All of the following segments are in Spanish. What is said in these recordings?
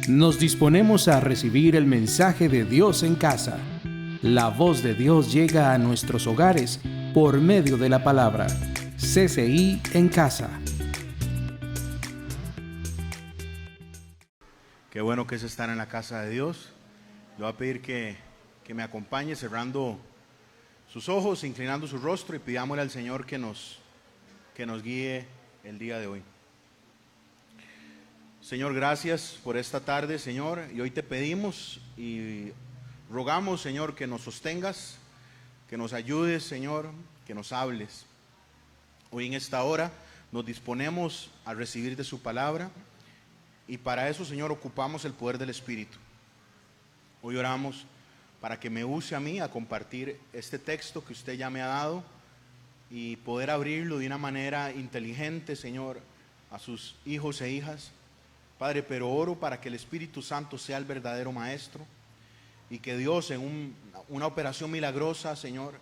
Nos disponemos a recibir el mensaje de Dios en casa. La voz de Dios llega a nuestros hogares por medio de la palabra. CCI en casa. Qué bueno que es estar en la casa de Dios. Le voy a pedir que me acompañe cerrando sus ojos, inclinando su rostro y pidámosle al Señor que nos guíe el día de hoy. Señor, gracias por esta tarde, Señor, y hoy te pedimos y rogamos, Señor, que nos sostengas, que nos ayudes, Señor, que nos hables. Hoy en esta hora nos disponemos a recibir de su palabra y para eso, Señor, ocupamos el poder del Espíritu. Hoy oramos para que me use a mí a compartir este texto que usted ya me ha dado y poder abrirlo de una manera inteligente, Señor, a sus hijos e hijas. Padre, pero oro para que el Espíritu Santo sea el verdadero maestro y que Dios en una operación milagrosa, Señor,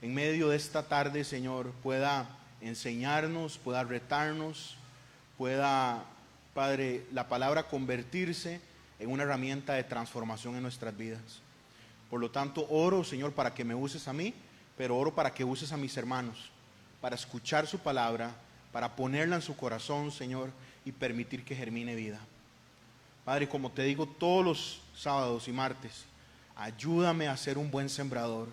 en medio de esta tarde, Señor, pueda enseñarnos, pueda retarnos, pueda, Padre, la palabra convertirse en una herramienta de transformación en nuestras vidas. Por lo tanto, oro, Señor, para que me uses a mí, pero oro para que uses a mis hermanos, para escuchar su palabra, para ponerla en su corazón, Señor, y permitir que germine vida. Padre, como te digo todos los sábados y martes, ayúdame a ser un buen sembrador,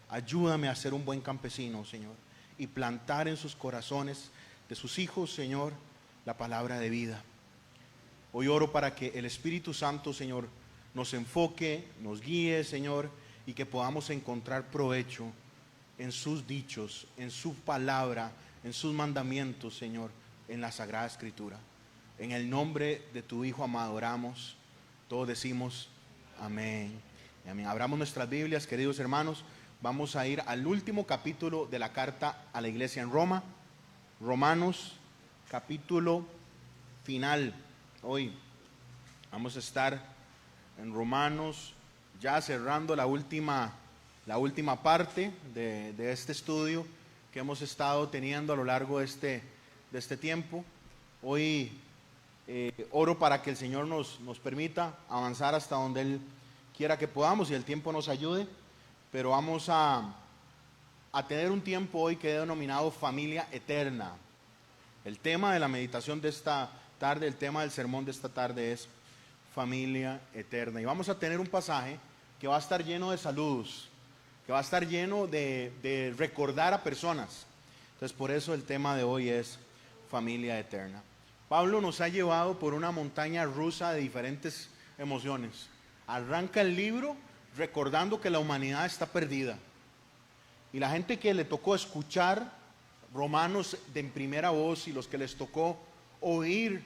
ayúdame a ser un buen campesino, Señor, y plantar en sus corazones de sus hijos, Señor, la palabra de vida. Hoy oro para que el Espíritu Santo, Señor, nos enfoque, nos guíe, Señor, y que podamos encontrar provecho en sus dichos, en su palabra, en sus mandamientos, Señor, en la Sagrada Escritura. En el nombre de tu Hijo amado oramos. Todos decimos amén. Amén. Abramos nuestras Biblias, queridos hermanos. Vamos a ir al último capítulo de la carta a la iglesia en Roma. Romanos, capítulo final. Hoy vamos a estar en Romanos, ya cerrando la última parte de este estudio que hemos estado teniendo a lo largo de este tiempo. Hoy oro para que el Señor nos permita avanzar hasta donde Él quiera que podamos y el tiempo nos ayude, pero vamos a tener un tiempo hoy que he denominado familia eterna. El tema de la meditación de esta tarde, el tema del sermón de esta tarde es familia eterna. Y vamos a tener un pasaje que va a estar lleno de saludos, que va a estar lleno de recordar a personas. Entonces, por eso el tema de hoy es familia eterna. Pablo nos ha llevado por una montaña rusa de diferentes emociones. Arranca el libro recordando que la humanidad está perdida. Y la gente que le tocó escuchar Romanos en primera voz y los que les tocó oír,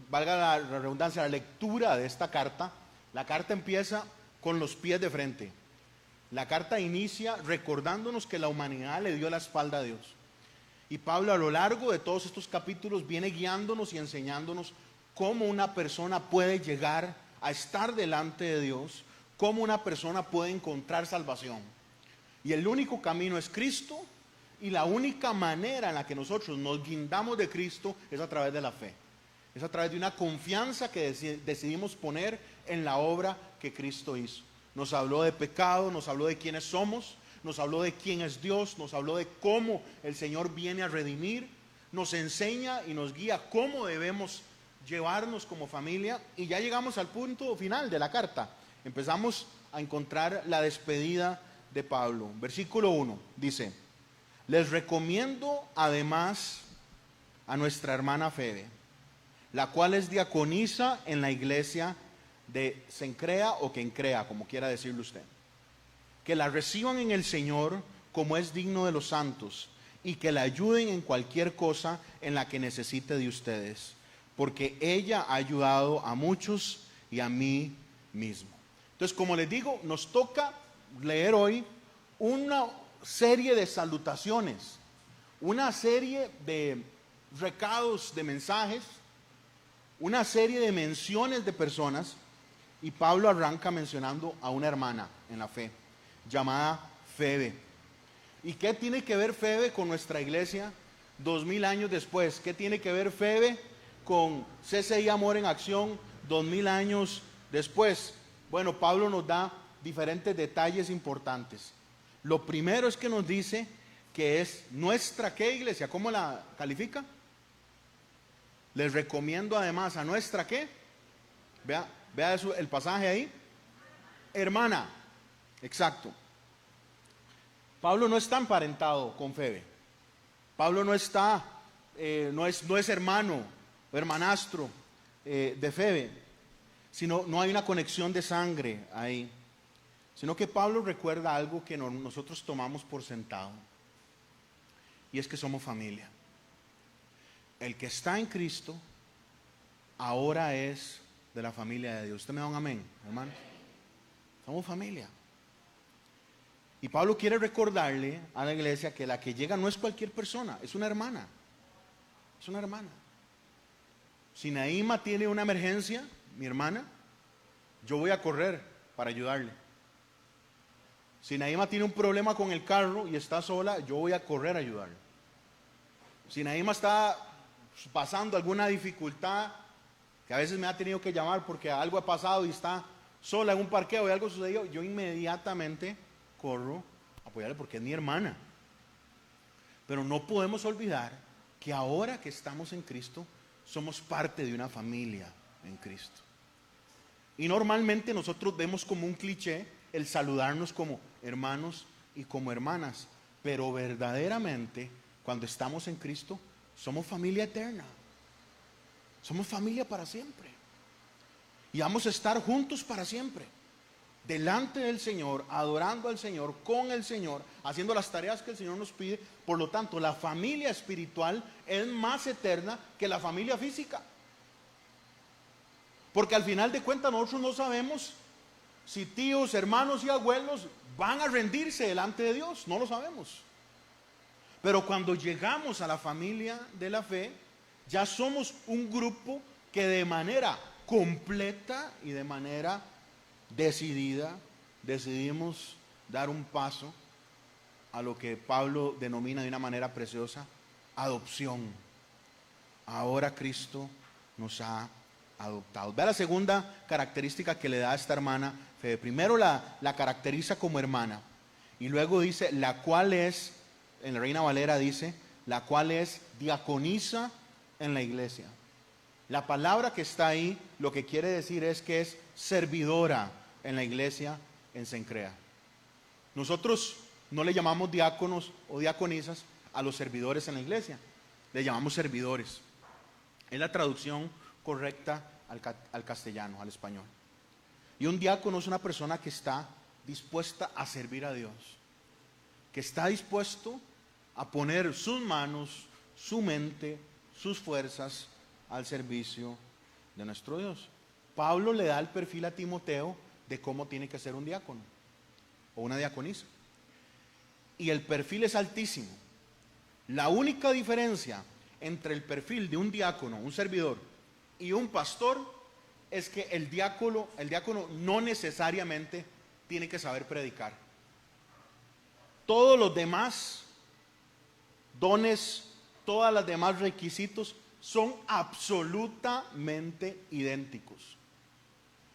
valga la redundancia, la lectura de esta carta, la carta empieza con los pies de frente. La carta inicia recordándonos que la humanidad le dio la espalda a Dios. Y Pablo a lo largo de todos estos capítulos viene guiándonos y enseñándonos cómo una persona puede llegar a estar delante de Dios, cómo una persona puede encontrar salvación. Y el único camino es Cristo, y la única manera en la que nosotros nos guindamos de Cristo es a través de la fe. Es a través de una confianza que decidimos poner en la obra que Cristo hizo. Nos habló de pecado, nos habló de quiénes somos, nos habló de quién es Dios, nos habló de cómo el Señor viene a redimir, nos enseña y nos guía cómo debemos llevarnos como familia. Y ya llegamos al punto final de la carta. Empezamos a encontrar la despedida de Pablo. Versículo 1 dice: les recomiendo además a nuestra hermana Febe, la cual es diaconisa en la iglesia de Cencrea o Kencrea, como quiera decirlo usted, que la reciban en el Señor como es digno de los santos y que la ayuden en cualquier cosa en la que necesite de ustedes, porque ella ha ayudado a muchos y a mí mismo. Entonces, como les digo, nos toca leer hoy una serie de salutaciones, una serie de recados, de mensajes, una serie de menciones de personas, y Pablo arranca mencionando a una hermana en la fe llamada Febe. ¿Y qué tiene que ver Febe con nuestra iglesia 2000 años después? ¿Qué tiene que ver Febe con CCI Amor en Acción 2000 años después. Bueno, Pablo nos da diferentes detalles importantes. Lo primero es que nos dice que es nuestra, ¿qué iglesia? ¿Cómo la califica? Les recomiendo además a nuestra, ¿qué? Vea eso, el pasaje ahí. Hermana, exacto. Pablo no está emparentado con Febe. Pablo no está, no es hermano o hermanastro de Febe, sino no hay una conexión de sangre ahí, sino que Pablo recuerda algo que nosotros tomamos por sentado, y es que somos familia. El que está en Cristo ahora es de la familia de Dios. ¿Usted me da un amén, hermano? Somos familia. Y Pablo quiere recordarle a la iglesia que la que llega no es cualquier persona, es una hermana. Es una hermana. Si Naima tiene una emergencia, mi hermana, yo voy a correr para ayudarle. Si Naima tiene un problema con el carro y está sola, yo voy a correr a ayudarle. Si Naima está pasando alguna dificultad, que a veces me ha tenido que llamar porque algo ha pasado y está sola en un parqueo y algo sucedió, yo inmediatamente corro a apoyarle porque es mi hermana. Pero no podemos olvidar que ahora que estamos en Cristo, somos parte de una familia en Cristo. Y normalmente nosotros vemos como un cliché el saludarnos como hermanos y como hermanas, pero verdaderamente cuando estamos en Cristo somos familia eterna, somos familia para siempre y vamos a estar juntos para siempre, delante del Señor, adorando al Señor, con el Señor, haciendo las tareas que el Señor nos pide. Por lo tanto, la familia espiritual es más eterna que la familia física, porque al final de cuentas nosotros no sabemos si tíos, hermanos y abuelos van a rendirse delante de Dios, no lo sabemos. Pero cuando llegamos a la familia de la fe, ya somos un grupo que de manera completa y de manera decidida decidimos dar un paso a lo que Pablo denomina de una manera preciosa adopción. Ahora Cristo nos ha adoptado. Vea la segunda característica que le da a esta hermana Febe. Primero la caracteriza como hermana y luego dice la cual es, en la Reina Valera dice, la cual es diaconisa en la iglesia. La palabra que está ahí lo que quiere decir es que es servidora en la iglesia en Cencrea. Nosotros no le llamamos diáconos o diaconisas a los servidores en la iglesia, le llamamos servidores. Es la traducción correcta al castellano, al español. Y un diácono es una persona que está dispuesta a servir a Dios, que está dispuesto a poner sus manos, su mente, sus fuerzas al servicio de nuestro Dios. Pablo le da el perfil a Timoteo de cómo tiene que ser un diácono o una diaconisa. Y el perfil es altísimo. La única diferencia entre el perfil de un diácono, un servidor, y un pastor es que el diácono no necesariamente tiene que saber predicar. Todos los demás dones, todos los demás requisitos son absolutamente idénticos.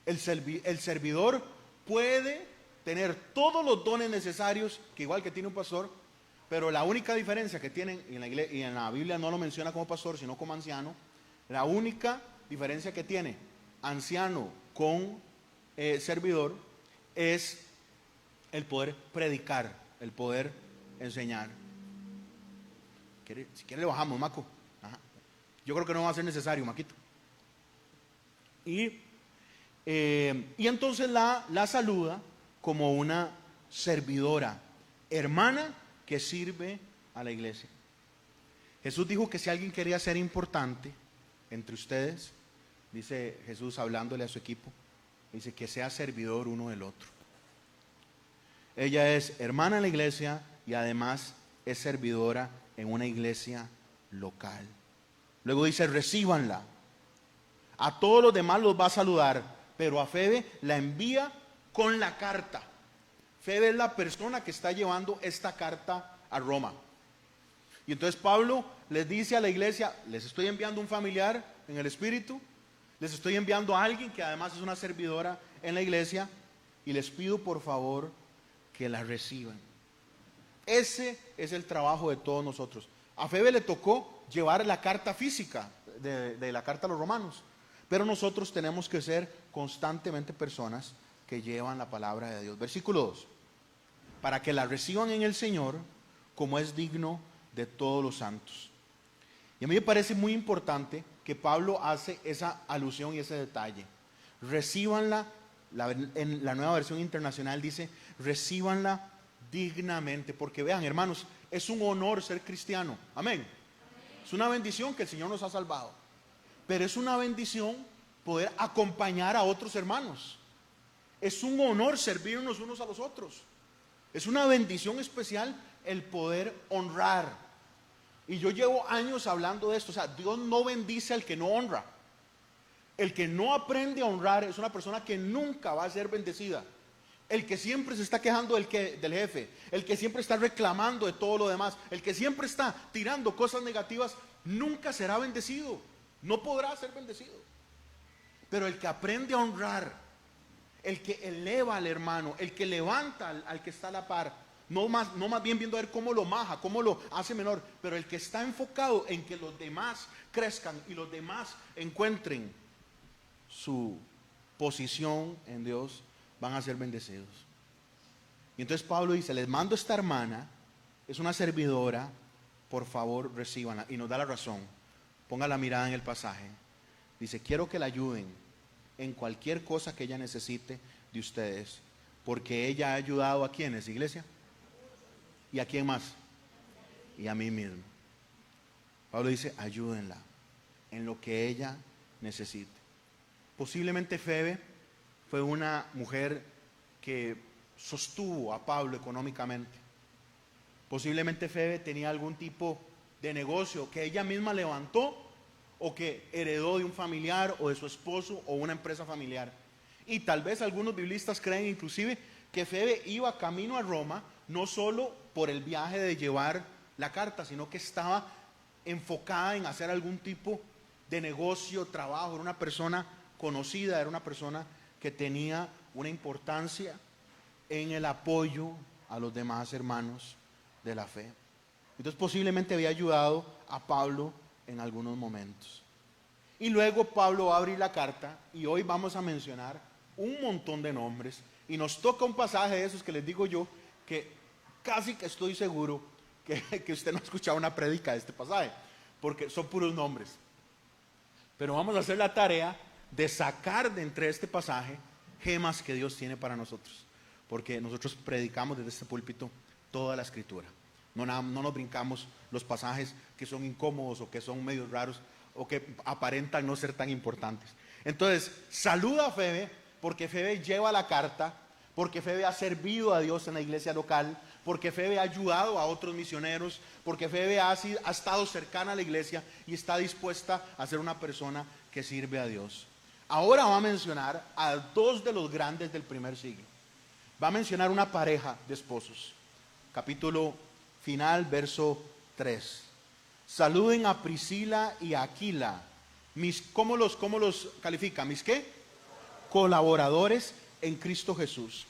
El servidor puede tener todos los dones necesarios, que igual que tiene un pastor, pero la única diferencia que tienen, y en la Biblia no lo menciona como pastor, sino como anciano, la única diferencia que tiene anciano con servidor es el poder predicar, el poder enseñar. Si quiere le bajamos, Maco. Ajá. Yo creo que no va a ser necesario, Maquito. Y entonces la saluda como una servidora, hermana que sirve a la iglesia. Jesús dijo que si alguien quería ser importante entre ustedes, dice Jesús hablándole a su equipo, dice que sea servidor uno del otro. Ella es hermana en la iglesia y además es servidora en una iglesia local. Luego dice, recíbanla. A todos los demás los va a saludar, pero a Febe la envía con la carta. Febe es la persona que está llevando esta carta a Roma. Y entonces Pablo les dice a la iglesia, les estoy enviando un familiar en el espíritu Les estoy enviando a alguien que además es una servidora en la iglesia y les pido por favor que la reciban. Ese es el trabajo de todos nosotros. A Febe le tocó llevar la carta física de la carta a los romanos, pero nosotros tenemos que ser constantemente personas que llevan la palabra de Dios. Versículo 2. Para que la reciban en el Señor como es digno de todos los santos. Y a mí me parece muy importante que Pablo hace esa alusión y ese detalle. Recíbanla, en la Nueva Versión Internacional dice, recíbanla dignamente, porque vean, hermanos, es un honor ser cristiano. Amén. Es una bendición que el Señor nos ha salvado, pero es una bendición poder acompañar a otros hermanos. Es un honor servirnos unos a los otros. Es una bendición especial el poder honrar. Y yo llevo años hablando de esto. O sea, Dios no bendice al que no honra. El que no aprende a honrar es una persona que nunca va a ser bendecida. El que siempre se está quejando del jefe, el que siempre está reclamando de todo lo demás, el que siempre está tirando cosas negativas, nunca será bendecido. No podrá ser bendecido. Pero el que aprende a honrar, el que eleva al hermano, el que levanta al que está a la par, no más bien viendo a ver cómo lo maja, cómo lo hace menor, pero el que está enfocado en que los demás crezcan y los demás encuentren su posición en Dios, van a ser bendecidos. Y entonces Pablo dice, les mando esta hermana, es una servidora, por favor recíbanla. Y nos da la razón. Ponga la mirada en el pasaje. Dice, quiero que la ayuden en cualquier cosa que ella necesite de ustedes, porque ella ha ayudado a quienes, iglesia, y a quién más, y a mí mismo. Pablo dice, ayúdenla en lo que ella necesite. Posiblemente Febe fue una mujer que sostuvo a Pablo económicamente. Posiblemente Febe tenía algún tipo de negocio que ella misma levantó o que heredó de un familiar o de su esposo o una empresa familiar. Y tal vez algunos biblistas creen inclusive que Febe iba camino a Roma no solo por el viaje de llevar la carta, sino que estaba enfocada en hacer algún tipo de negocio, trabajo. Era una persona conocida, era una persona que tenía una importancia en el apoyo a los demás hermanos de la fe. Entonces posiblemente había ayudado a Pablo en algunos momentos. Y luego Pablo va a abrir la carta y hoy vamos a mencionar un montón de nombres y nos toca un pasaje de esos que les digo yo que casi que estoy seguro que usted no ha escuchado una prédica de este pasaje, porque son puros nombres. Pero vamos a hacer la tarea de sacar de entre este pasaje gemas que Dios tiene para nosotros, porque nosotros predicamos desde este púlpito toda la escritura. No nos brincamos los pasajes que son incómodos o que son medio raros o que aparentan no ser tan importantes. Entonces, saluda a Febe, porque Febe lleva la carta, porque Febe ha servido a Dios en la iglesia local, porque Febe ha ayudado a otros misioneros, porque Febe ha estado cercana a la iglesia y está dispuesta a ser una persona que sirve a Dios. Ahora va a mencionar a dos de los grandes del primer siglo. Va a mencionar una pareja de esposos. Capítulo final, verso 3. Saluden a Priscila y a Aquila. ¿Cómo los califica? ¿Mis qué? Colaboradores en Cristo Jesús,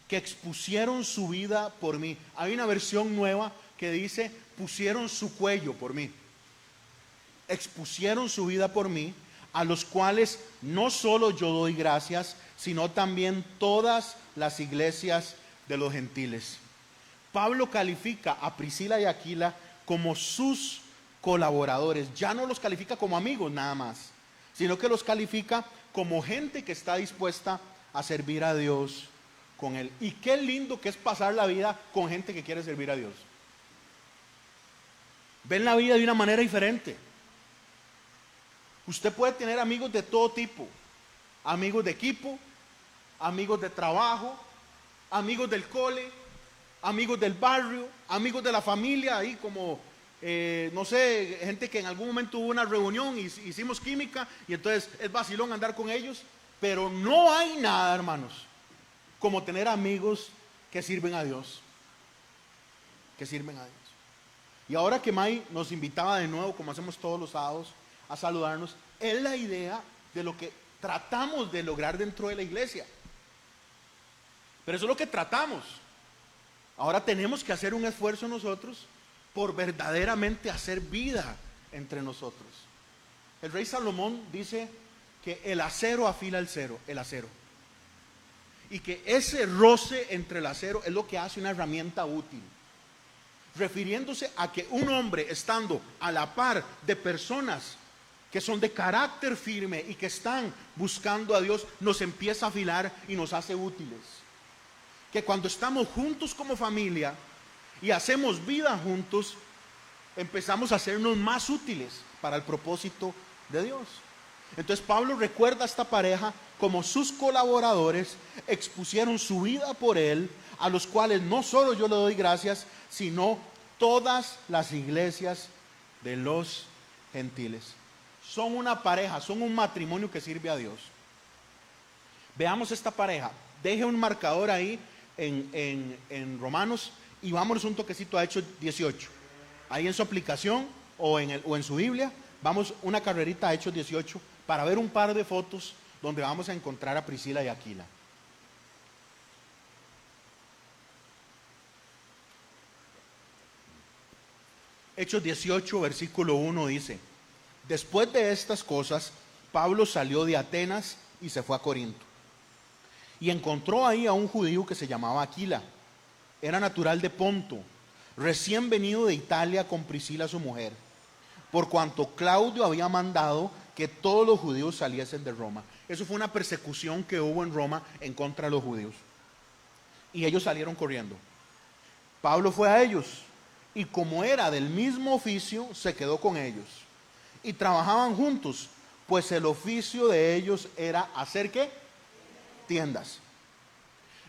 que expusieron su vida por mí. Hay una versión nueva que dice, pusieron su cuello por mí. Expusieron su vida por mí, a los cuales no solo yo doy gracias, sino también todas las iglesias de los gentiles. Pablo califica a Priscila y Aquila como sus colaboradores. Ya no los califica como amigos nada más, sino que los califica como gente que está dispuesta a servir a Dios con él. Y qué lindo que es pasar la vida con gente que quiere servir a Dios. Ven la vida de una manera diferente. Usted puede tener amigos de todo tipo, amigos de equipo, amigos de trabajo, amigos del cole, amigos del barrio, amigos de la familia, ahí como, no sé, gente que en algún momento hubo una reunión y hicimos química y entonces es vacilón andar con ellos, pero no hay nada, hermanos, como tener amigos que sirven a Dios, que sirven a Dios. Y ahora que May nos invitaba de nuevo, como hacemos todos los sábados, a saludarnos, es la idea de lo que tratamos de lograr dentro de la iglesia. Pero eso es lo que tratamos. Ahora tenemos que hacer un esfuerzo nosotros por verdaderamente hacer vida entre nosotros. El rey Salomón dice que el acero afila el acero. Y que ese roce entre el acero es lo que hace una herramienta útil. Refiriéndose a que un hombre estando a la par de personas que son de carácter firme y que están buscando a Dios, nos empieza a afilar y nos hace útiles. Que cuando estamos juntos como familia y hacemos vida juntos, empezamos a hacernos más útiles para el propósito de Dios. Entonces Pablo recuerda a esta pareja como sus colaboradores expusieron su vida por él, a los cuales no solo yo le doy gracias, sino todas las iglesias de los gentiles. Son una pareja, son un matrimonio que sirve a Dios. Veamos esta pareja. Deje un marcador ahí en Romanos y vámonos un toquecito a Hechos 18. Ahí en su aplicación o en su Biblia, vamos una carrerita a Hechos 18 para ver un par de fotos donde vamos a encontrar a Priscila y Aquila. Hechos 18, versículo 1 dice: después de estas cosas, Pablo salió de Atenas y se fue a Corinto. Y encontró ahí a un judío que se llamaba Aquila. Era natural de Ponto, recién venido de Italia con Priscila su mujer, por cuanto Claudio había mandado que todos los judíos saliesen de Roma. Eso fue una persecución que hubo en Roma en contra de los judíos. Y ellos salieron corriendo. Pablo fue a ellos, y como era del mismo oficio, se quedó con ellos. Y trabajaban juntos, pues el oficio de ellos era hacer ¿qué? Tiendas.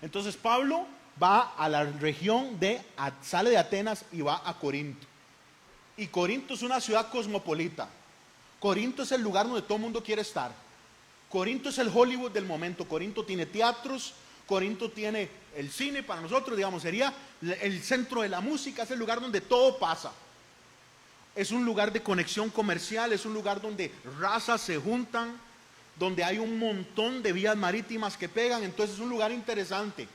Entonces Pablo va a la región sale de Atenas y va a Corinto. Y Corinto es una ciudad cosmopolita. Corinto es el lugar donde todo el mundo quiere estar. Corinto es el Hollywood del momento. Corinto tiene teatros, Corinto tiene el cine, para nosotros, digamos, sería el centro de la música, es el lugar donde todo pasa. Es un lugar de conexión comercial, es un lugar donde razas se juntan, donde hay un montón de vías marítimas que pegan, entonces es un lugar interesante.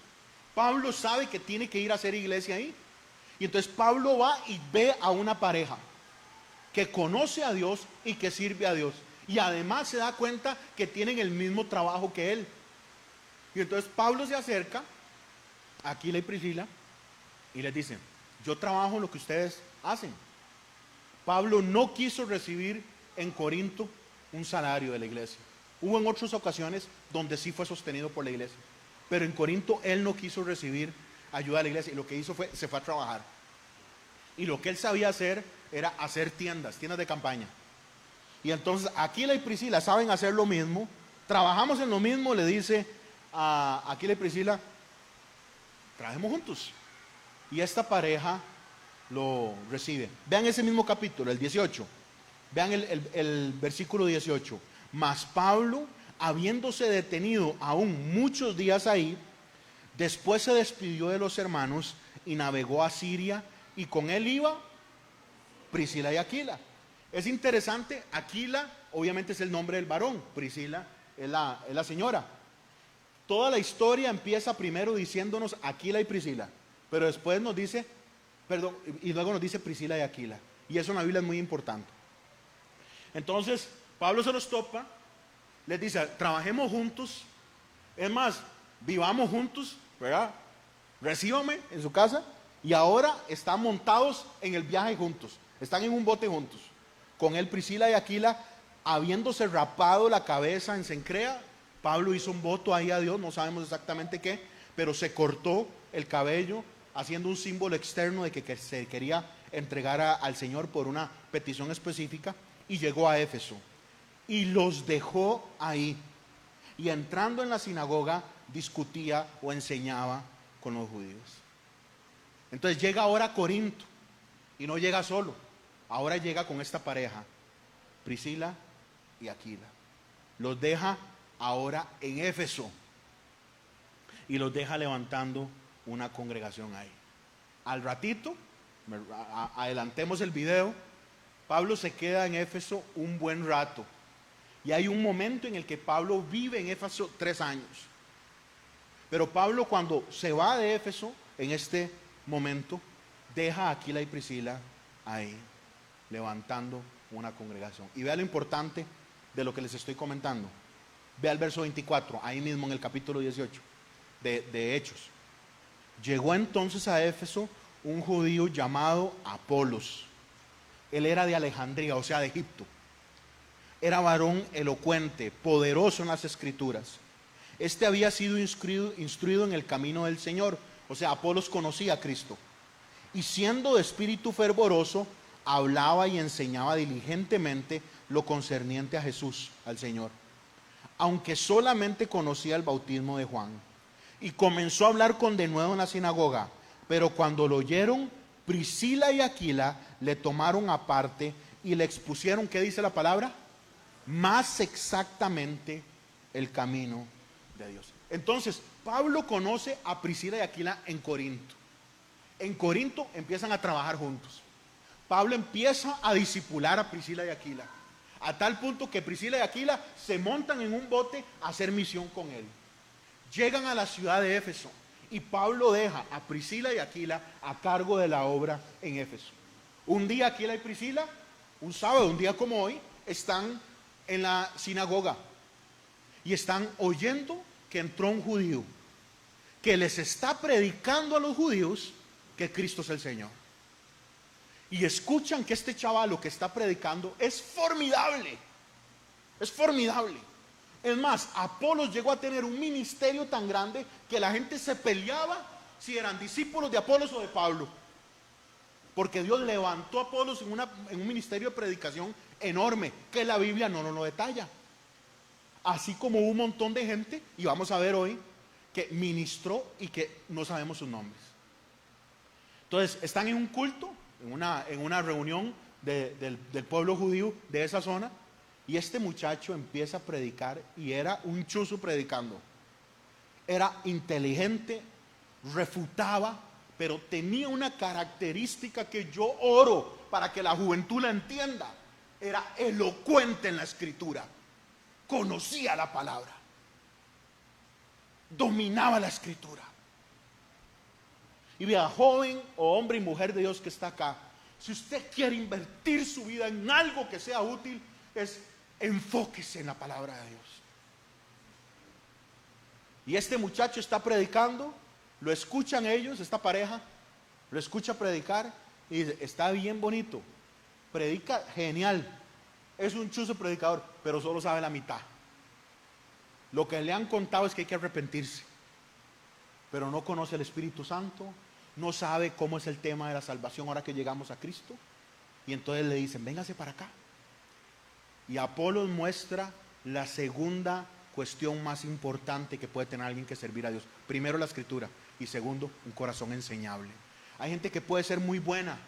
Pablo sabe que tiene que ir a hacer iglesia ahí. Y entonces Pablo va y ve a una pareja que conoce a Dios y que sirve a Dios. Y además se da cuenta que tienen el mismo trabajo que él. Y entonces Pablo se acerca a Aquila y Priscila y les dice: yo trabajo en lo que ustedes hacen. Pablo no quiso recibir en Corinto un salario de la iglesia. Hubo en otras ocasiones donde sí fue sostenido por la iglesia, pero en Corinto él no quiso recibir ayuda de la iglesia y lo que hizo fue, se fue a trabajar. Y lo que él sabía hacer era hacer tiendas de campaña. Y entonces Aquila y Priscila saben hacer lo mismo, trabajamos en lo mismo, le dice a Aquila y Priscila: trabajemos juntos. Y esta pareja lo recibe. Vean ese mismo capítulo, el 18. Vean el versículo 18. Mas Pablo, habiéndose detenido aún muchos días ahí, después se despidió de los hermanos y navegó a Siria, y con él iba Priscila y Aquila. Es interesante, Aquila obviamente es el nombre del varón, Priscila es la señora. Toda la historia empieza primero diciéndonos Aquila y Priscila, pero después nos dice, y luego nos dice Priscila y Aquila. Y eso en la Biblia es muy importante. Entonces, Pablo se los topa, les dice: trabajemos juntos, es más, vivamos juntos, ¿verdad? Recíbame en su casa. Y ahora están montados en el viaje juntos, están en un bote juntos. Con él, Priscila y Aquila, habiéndose rapado la cabeza en Cencrea, Pablo hizo un voto ahí a Dios, no sabemos exactamente qué, pero se cortó el cabello, haciendo un símbolo externo de que se quería entregar al Señor por una petición específica, y llegó a Éfeso. Y los dejó ahí. Y entrando en la sinagoga, discutía o enseñaba con los judíos. Entonces llega ahora a Corinto, y no llega solo, ahora llega con esta pareja, Priscila y Aquila. Los deja ahora en Éfeso y los deja levantando una congregación ahí. Al ratito, adelantemos el video, Pablo se queda en Éfeso un buen rato, Y hay un momento en el que Pablo vive en Éfeso 3 años. Pero Pablo, cuando se va de Éfeso, en este momento, deja a Aquila y Priscila ahí, levantando una congregación. Y vea lo importante de lo que les estoy comentando. Vea el verso 24, ahí mismo en el capítulo 18 de Hechos. Llegó entonces a Éfeso un judío llamado Apolos. Él era de Alejandría, o sea, de Egipto. Era varón elocuente, poderoso en las escrituras. Este había sido instruido en el camino del Señor. O sea, Apolos conocía a Cristo. Y siendo de espíritu fervoroso, hablaba y enseñaba diligentemente lo concerniente a Jesús, al Señor. Aunque solamente conocía el bautismo de Juan. Y comenzó a hablar con denuedo en la sinagoga. Pero cuando lo oyeron, Priscila y Aquila le tomaron aparte y le expusieron, ¿qué dice la palabra? Más exactamente el camino de Dios. Entonces, Pablo conoce a Priscila y Aquila en Corinto. En Corinto empiezan a trabajar juntos. Pablo empieza a discipular a Priscila y Aquila, a tal punto que Priscila y Aquila se montan en un bote a hacer misión con él. Llegan a la ciudad de Éfeso y Pablo deja a Priscila y Aquila a cargo de la obra en Éfeso. Un día Aquila y Priscila, un sábado, un día como hoy, están en la sinagoga y están oyendo que entró un judío que les está predicando a los judíos que Cristo es el Señor. Y escuchan que este chaval lo que está predicando es formidable. Es formidable. Es más, Apolos llegó a tener un ministerio tan grande que la gente se peleaba si eran discípulos de Apolos o de Pablo. Porque Dios levantó a Apolos en un ministerio de predicación enorme que la Biblia no nos lo detalla. Así como hubo un montón de gente, y vamos a ver hoy, que ministró y que no sabemos sus nombres. Entonces, están en un culto, en una reunión del pueblo judío de esa zona, y este muchacho empieza a predicar y era un chuzo predicando. Era inteligente, refutaba, pero tenía una característica que yo oro para que la juventud la entienda. Era elocuente en la escritura, conocía la palabra, dominaba la escritura. Y vea, joven o hombre y mujer de Dios que está acá, si usted quiere invertir su vida en algo que sea útil, enfóquese en la palabra de Dios. Y este muchacho está predicando, lo escuchan ellos, esta pareja, lo escucha predicar y dice, está bien bonito, predica genial, es un chuzo predicador, pero solo sabe la mitad. Lo que le han contado es que hay que arrepentirse, pero no conoce el Espíritu Santo, no sabe cómo es el tema de la salvación ahora que llegamos a Cristo. Y entonces le dicen, véngase para acá. Y Apolos muestra la segunda cuestión más importante que puede tener alguien que servir a Dios. Primero, la escritura, y segundo, un corazón enseñable. Hay gente que puede ser muy buena,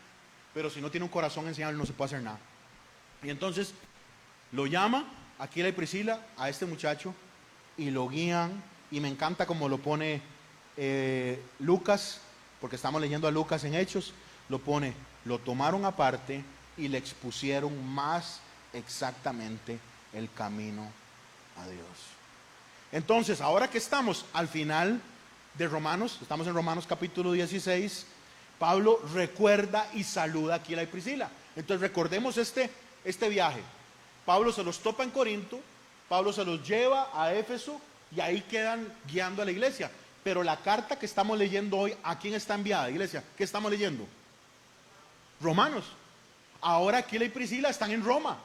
pero si no tiene un corazón enseñable no se puede hacer nada. Y entonces lo llama Aquila y Priscila a este muchacho y lo guían, y me encanta como lo pone Lucas, porque estamos leyendo a Lucas en Hechos, lo pone, lo tomaron aparte y le expusieron más exactamente el camino a Dios. Entonces, ahora que estamos al final de Romanos, estamos en Romanos capítulo 16, Pablo recuerda y saluda a Aquila y Priscila. Entonces recordemos este viaje. Pablo se los topa en Corinto, Pablo se los lleva a Éfeso y ahí quedan guiando a la iglesia. Pero la carta que estamos leyendo hoy, ¿a quién está enviada, iglesia? ¿Qué estamos leyendo? Romanos. Ahora Aquila y Priscila están en Roma.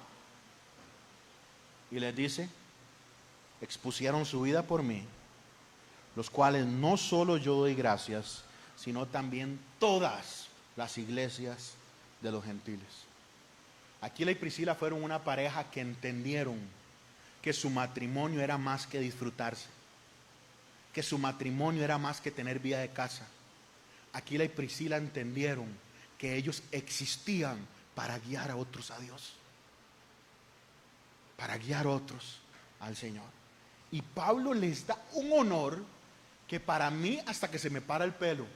Y les dice, expusieron su vida por mí, los cuales no solo yo doy gracias, sino también todas las iglesias de los gentiles. Aquila y Priscila fueron una pareja que entendieron que su matrimonio era más que disfrutarse, que su matrimonio era más que tener vida de casa. Aquila y Priscila entendieron que ellos existían para guiar a otros a Dios, para guiar a otros al Señor. Y Pablo les da un honor que para mí hasta que se me para el pelo,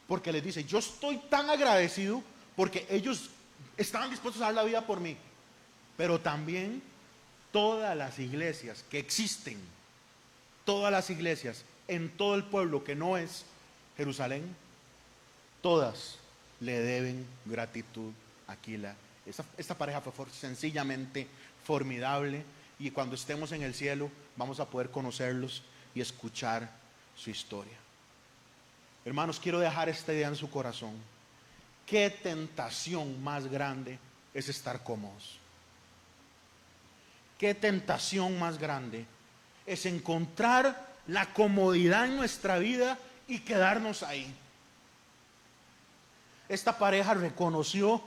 porque les dice, yo estoy tan agradecido porque ellos estaban dispuestos a dar la vida por mí, pero también todas las iglesias que existen, todas las iglesias en todo el pueblo que no es Jerusalén, todas le deben gratitud a Aquila. Esta pareja fue sencillamente formidable, y cuando estemos en el cielo vamos a poder conocerlos y escuchar su historia. Hermanos, quiero dejar esta idea en su corazón. ¿Qué tentación más grande es estar cómodos? ¿Qué tentación más grande es encontrar la comodidad en nuestra vida y quedarnos ahí? Esta pareja reconoció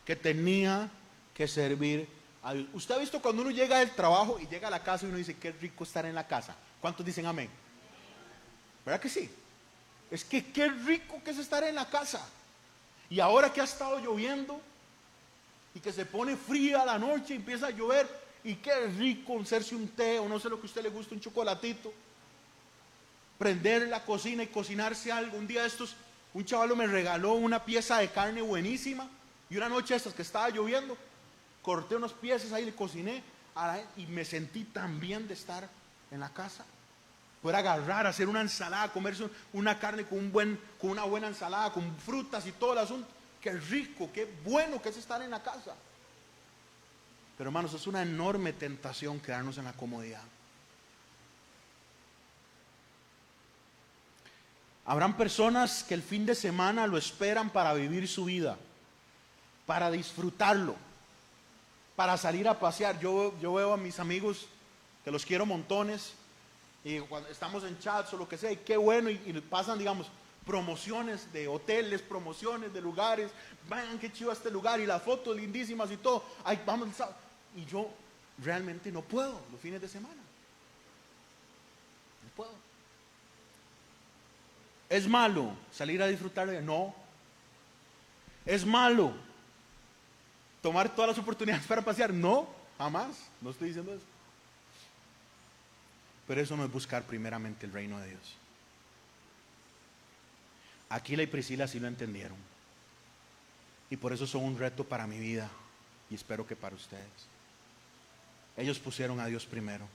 que tenía que servir a Dios. Usted ha visto cuando uno llega del trabajo y llega a la casa y uno dice, qué rico estar en la casa. ¿Cuántos dicen amén? ¿Verdad que sí? Es que qué rico que es estar en la casa. Y ahora que ha estado lloviendo y que se pone fría la noche y empieza a llover, y qué rico hacerse un té, o no sé lo que a usted le gusta, un chocolatito, prender la cocina y cocinarse algo. Un día de estos, un chavalo me regaló una pieza de carne buenísima, y una noche de estas que estaba lloviendo, corté unos piezas ahí, le cociné, y me sentí tan bien de estar en la casa. Poder agarrar, hacer una ensalada, comerse una carne con una buena ensalada, con frutas y todo el asunto. Qué rico, qué bueno que es estar en la casa. Pero hermanos, es una enorme tentación quedarnos en la comodidad. Habrán personas que el fin de semana lo esperan para vivir su vida, para disfrutarlo, para salir a pasear. Yo veo a mis amigos, que los quiero montones, y cuando estamos en chats o lo que sea, y qué bueno, y pasan, digamos, promociones de hoteles, promociones de lugares. Vean qué chido este lugar, y las fotos lindísimas y todo. Ay, vamos el sábado. Y yo realmente no puedo los fines de semana. No puedo. ¿Es malo salir a disfrutar? No. ¿Es malo tomar todas las oportunidades para pasear? No, jamás. No estoy diciendo eso. Pero eso no es buscar primeramente el reino de Dios. Aquila y Priscila sí lo entendieron. Y por eso son un reto para mi vida, y espero que para ustedes. Ellos pusieron a Dios primero.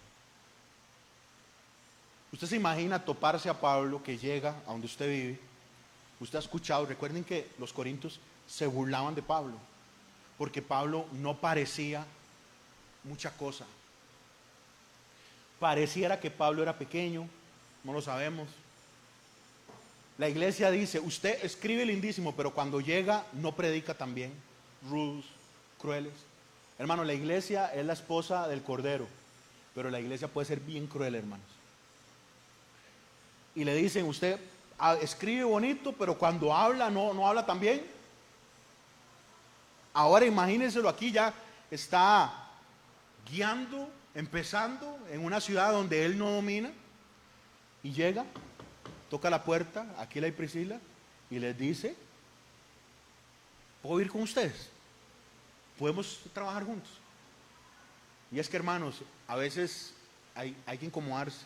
Usted se imagina toparse a Pablo, que llega a donde usted vive. Usted ha escuchado, recuerden que los corintios se burlaban de Pablo, porque Pablo no parecía mucha cosa. Pareciera que Pablo era pequeño, no lo sabemos. La iglesia dice, usted escribe lindísimo, pero cuando llega no predica tan bien. Rudos, crueles. Hermano, la iglesia es la esposa del Cordero, pero la iglesia puede ser bien cruel, hermanos. Y le dicen, usted escribe bonito, pero cuando habla no habla tan bien. Ahora imagínenselo, aquí ya está guiando, empezando en una ciudad donde él no domina, y llega, toca la puerta, Aquila y Priscila, y les dice, ¿puedo ir con ustedes? ¿Podemos trabajar juntos? Y es que, hermanos, a veces hay que incomodarse.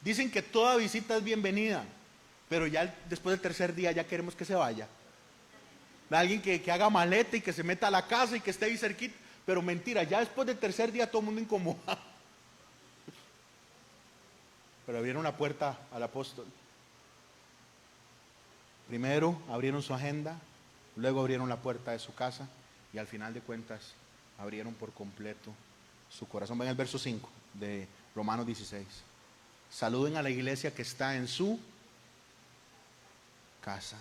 Dicen que toda visita es bienvenida, pero ya después del tercer día ya queremos que se vaya. Alguien que haga maleta y que se meta a la casa y que esté ahí cerquita. Pero mentira, ya después del tercer día todo el mundo incomodado. Pero abrieron la puerta al apóstol. Primero abrieron su agenda, luego abrieron la puerta de su casa, y al final de cuentas abrieron por completo su corazón. Ven el verso 5 de Romanos 16. Saluden a la iglesia que está en su casa.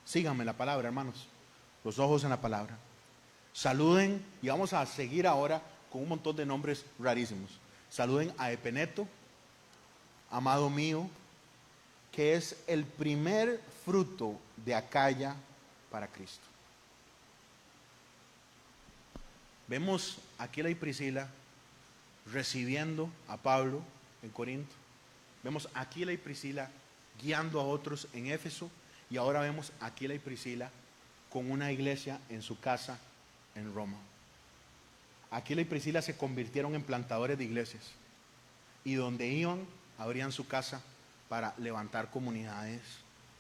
Síganme la palabra, hermanos. Los ojos en la palabra. Saluden, y vamos a seguir ahora con un montón de nombres rarísimos. Saluden a Epeneto, amado mío, que es el primer fruto de Acaya para Cristo. Vemos a Aquila y Priscila recibiendo a Pablo en Corinto. Vemos a Aquila y Priscila guiando a otros en Éfeso, y ahora vemos a Aquila y Priscila con una iglesia en su casa en Roma. Aquila y Priscila se convirtieron en plantadores de iglesias, y donde iban abrían su casa para levantar comunidades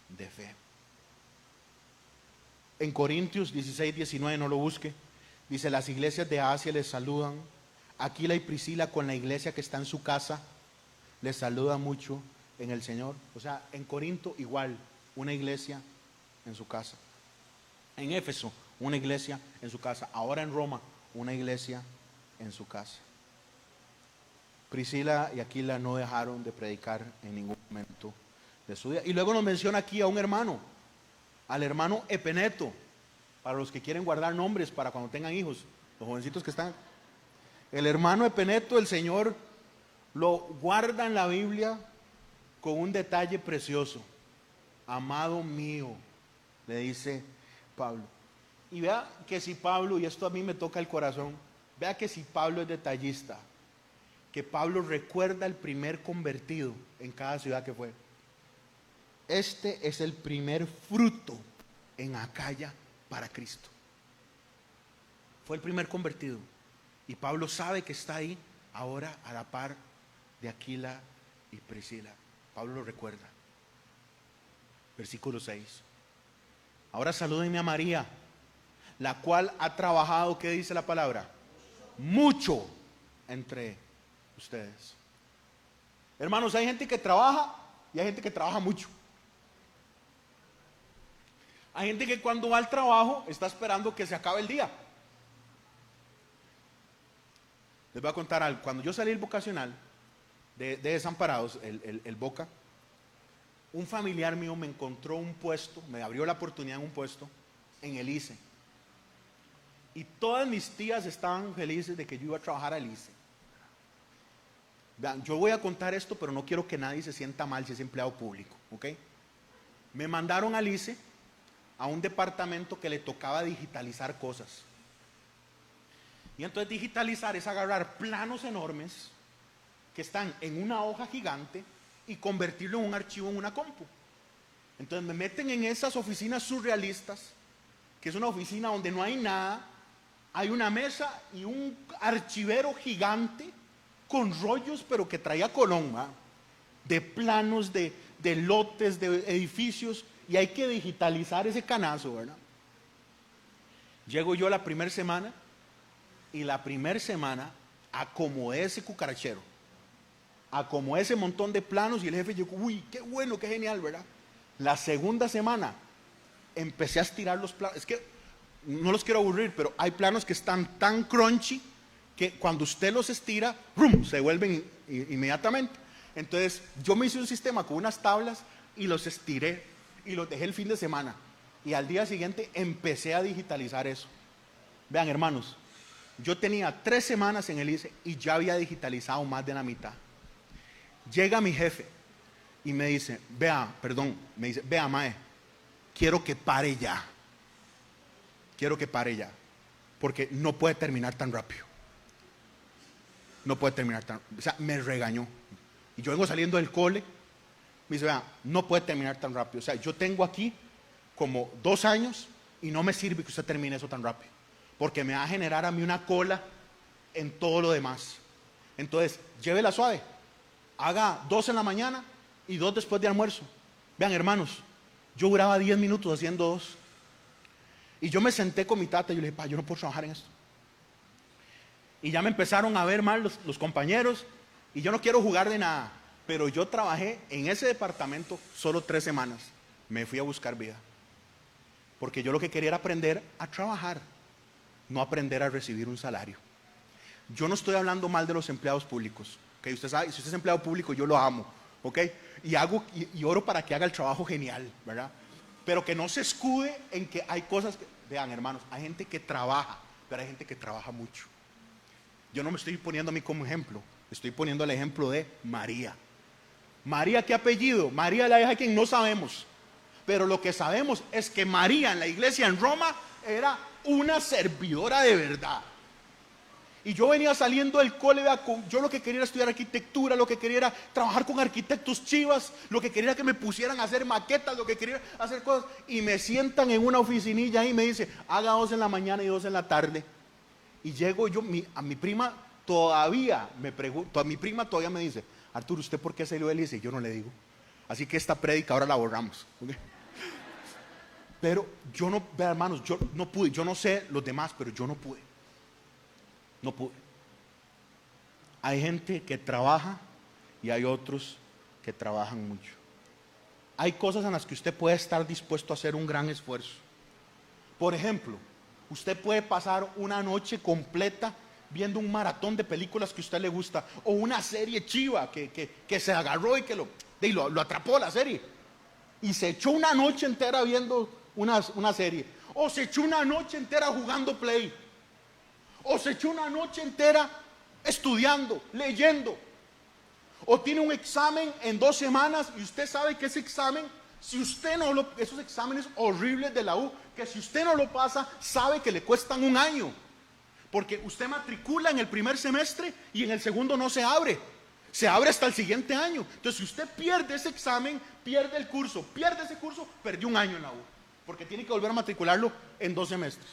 de fe. En Corintios 16, 19, no lo busque, Dice, las iglesias de Asia les saludan. Aquila y Priscila con la iglesia que está en su casa les saludan mucho en el Señor. O sea, en Corinto igual, una iglesia en su casa. En Éfeso, una iglesia en su casa. Ahora en Roma, una iglesia en su casa. Priscila y Aquila no dejaron de predicar en ningún momento de su vida. Y luego nos menciona aquí a un hermano, al hermano Epeneto, para los que quieren guardar nombres para cuando tengan hijos, los jovencitos que están. El hermano Epeneto, el Señor lo guarda en la Biblia con un detalle precioso. Amado mío, le dice Pablo. Y vea que si Pablo, y esto a mí me toca el corazón, vea que si Pablo es detallista, que Pablo recuerda el primer convertido en cada ciudad que fue. Este es el primer fruto en Acaya para Cristo. Fue el primer convertido. Y Pablo sabe que está ahí ahora a la par de Aquila y Priscila. Pablo lo recuerda. Versículo 6. Ahora salúdenme a María, la cual ha trabajado, ¿qué dice la palabra? Mucho entre ustedes. Hermanos, hay gente que trabaja y hay gente que trabaja mucho. Hay gente que cuando va al trabajo está esperando que se acabe el día. Les voy a contar algo. Cuando yo salí del vocacional de Desamparados, el Boca, un familiar mío me encontró un puesto, me abrió la oportunidad en un puesto en el ICE. Y todas mis tías estaban felices de que yo iba a trabajar al ICE. Vean, yo voy a contar esto, pero no quiero que nadie se sienta mal si es empleado público, ¿ok? Me mandaron al ICE a un departamento que le tocaba digitalizar cosas. Y entonces digitalizar es agarrar planos enormes que están en una hoja gigante y convertirlo en un archivo en una compu. Entonces me meten en esas oficinas surrealistas, que es una oficina donde no hay nada, hay una mesa y un archivero gigante con rollos, pero que traía Colón, ¿va? De planos, de lotes, de edificios, y hay que digitalizar ese canazo, ¿verdad? Llego yo la primera semana, y la primera semana acomodé ese cucarachero, acomodé ese montón de planos, y el jefe llegó, uy, qué bueno, qué genial, ¿verdad? La segunda semana empecé a estirar los planos. Es que no los quiero aburrir, pero hay planos que están tan crunchy que cuando usted los estira, ¡rum!, se vuelven inmediatamente. Entonces yo me hice un sistema con unas tablas y los estiré y los dejé el fin de semana, y al día siguiente empecé a digitalizar eso. Vean, hermanos, yo tenía 3 semanas en el ICE y ya había digitalizado más de la mitad. Llega mi jefe y me dice, vea mae, quiero que pare ya, porque no puede terminar tan rápido. O sea, me regañó. Y yo vengo saliendo del cole, me dice, vea, no puede terminar tan rápido. O sea, yo tengo aquí como 2 años y no me sirve que usted termine eso tan rápido, porque me va a generar a mí una cola en todo lo demás. Entonces, llévela suave, haga 2 en la mañana y 2 después de almuerzo. Vean, hermanos, yo duraba 10 minutos haciendo 2. Y yo me senté con mi tata y yo le dije, pa, yo no puedo trabajar en esto. Y ya me empezaron a ver mal los compañeros, y yo no quiero jugar de nada, pero yo trabajé en ese departamento solo 3 semanas. Me fui a buscar vida, porque yo lo que quería era aprender a trabajar, no aprender a recibir un salario. Yo no estoy hablando mal de los empleados públicos, ¿okay? Usted sabe, si usted es empleado público, yo lo amo, ¿ok? Y oro para que haga el trabajo genial, ¿verdad? Pero que no se escude en que hay cosas que, vean, hermanos, hay gente que trabaja, pero hay gente que trabaja mucho. Yo no me estoy poniendo a mí como ejemplo, estoy poniendo el ejemplo de María. María, ¿qué apellido? María, la hija de quien no sabemos, pero lo que sabemos es que María en la iglesia en Roma era una servidora de verdad. Y yo venía saliendo del cole, yo lo que quería era estudiar arquitectura, lo que quería era trabajar con arquitectos chivas, lo que quería era que me pusieran a hacer maquetas, lo que quería era hacer cosas, y me sientan en una oficinilla y me dice, haga 2 en la mañana y 2 en la tarde. Y llego yo, a mi prima todavía me dice, Arturo, ¿usted por qué salió del ICE? Y yo no le digo. Así que esta prédica ahora la borramos, ¿okay? Pero yo no, hermanos, yo no pude, yo no sé los demás, pero yo no pude. No pude. Hay gente que trabaja y hay otros que trabajan mucho. Hay cosas en las que usted puede estar dispuesto a hacer un gran esfuerzo. Por ejemplo, usted puede pasar una noche completa viendo un maratón de películas que a usted le gusta, o una serie chiva que se agarró y que lo atrapó la serie, y se echó una noche entera viendo una serie, o se echó una noche entera jugando Play, o se echó una noche entera estudiando, leyendo, o tiene un examen en 2 semanas y usted sabe que ese examen, si usted no lo, esos exámenes horribles de la U, que si usted no lo pasa, sabe que le cuestan 1 año, porque usted matricula en el primer semestre y en el segundo no se abre hasta el siguiente año. Entonces, si usted pierde ese examen, pierde el curso, pierde ese curso, perdió 1 año en la U, porque tiene que volver a matricularlo en 2 semestres.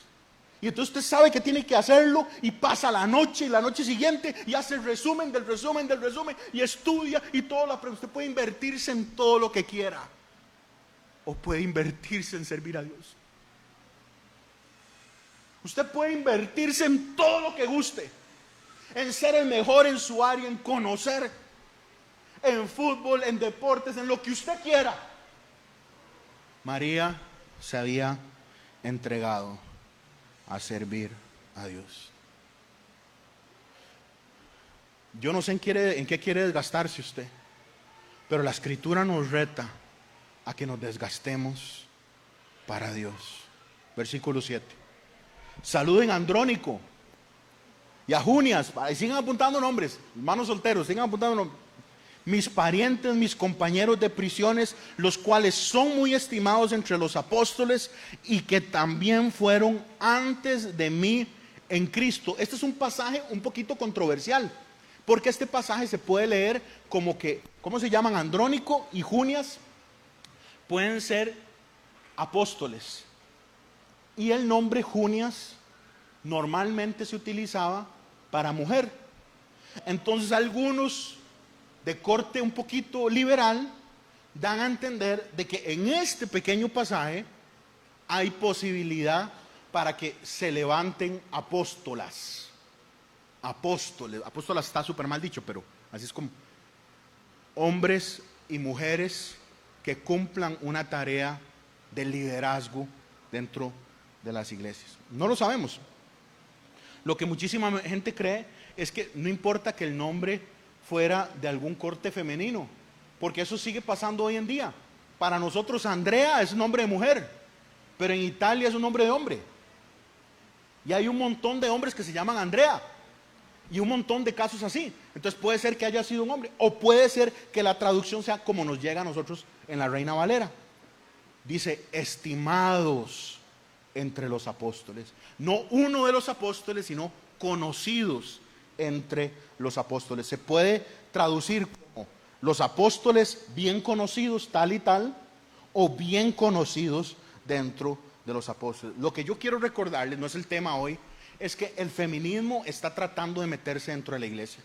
Y entonces usted sabe que tiene que hacerlo y pasa la noche y la noche siguiente y hace el resumen del resumen del resumen y estudia y todo lo aprende. Usted puede invertirse en todo lo que quiera o puede invertirse en servir a Dios. Usted puede invertirse en todo lo que guste, en ser el mejor en su área, en conocer, en fútbol, en deportes, en lo que usted quiera. María se había entregado a servir a Dios. Yo no sé en qué quiere desgastarse usted, pero la Escritura nos reta a que nos desgastemos para Dios. Versículo 7. Saluden a Andrónico y a Junias. Sigan apuntando nombres, hermanos solteros, sigan apuntando nombres. Mis parientes, mis compañeros de prisiones, los cuales son muy estimados entre los apóstoles y que también fueron antes de mí en Cristo. Este es un pasaje un poquito controversial, porque este pasaje se puede leer como que, ¿cómo se llaman? Andrónico y Junias pueden ser apóstoles. Y el nombre Junias normalmente se utilizaba para mujer. Entonces algunos de corte un poquito liberal dan a entender de que en este pequeño pasaje hay posibilidad para que se levanten apóstolas. Apóstoles está súper mal dicho, pero así es como hombres y mujeres que cumplan una tarea de liderazgo dentro de las iglesias. No lo sabemos. Lo que muchísima gente cree es que no importa que el nombre fuera de algún corte femenino, porque eso sigue pasando hoy en día. Para nosotros Andrea es un nombre de mujer, pero en Italia es un nombre de hombre. Y hay un montón de hombres que se llaman Andrea, y un montón de casos así. Entonces puede ser que haya sido un hombre, o puede ser que la traducción sea como nos llega a nosotros en la Reina Valera. Dice, estimados entre los apóstoles. No uno de los apóstoles, sino conocidos entre los apóstoles. Se puede traducir como los apóstoles bien conocidos, tal y tal, o bien conocidos dentro de los apóstoles. Lo que yo quiero recordarles, no es el tema hoy, es que el feminismo está tratando de meterse dentro de la iglesia.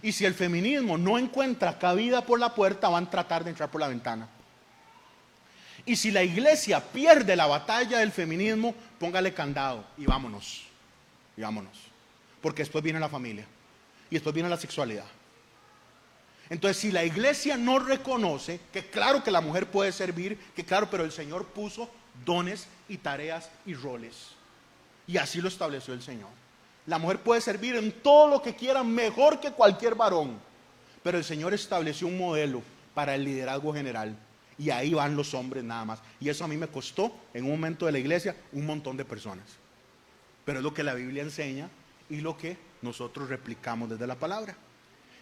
Y si el feminismo no encuentra cabida por la puerta, van a tratar de entrar por la ventana. Y si la iglesia pierde la batalla del feminismo, póngale candado y vámonos. Y vámonos. Porque después viene la familia. Y después viene la sexualidad. Entonces, si la iglesia no reconoce que claro que la mujer puede servir, que claro, pero el Señor puso dones y tareas y roles. Y así lo estableció el Señor. La mujer puede servir en todo lo que quiera, mejor que cualquier varón. Pero el Señor estableció un modelo para el liderazgo general. Y ahí van los hombres nada más. Y eso a mí me costó en un momento de la iglesia un montón de personas. Pero es lo que la Biblia enseña y lo que nosotros replicamos desde la palabra.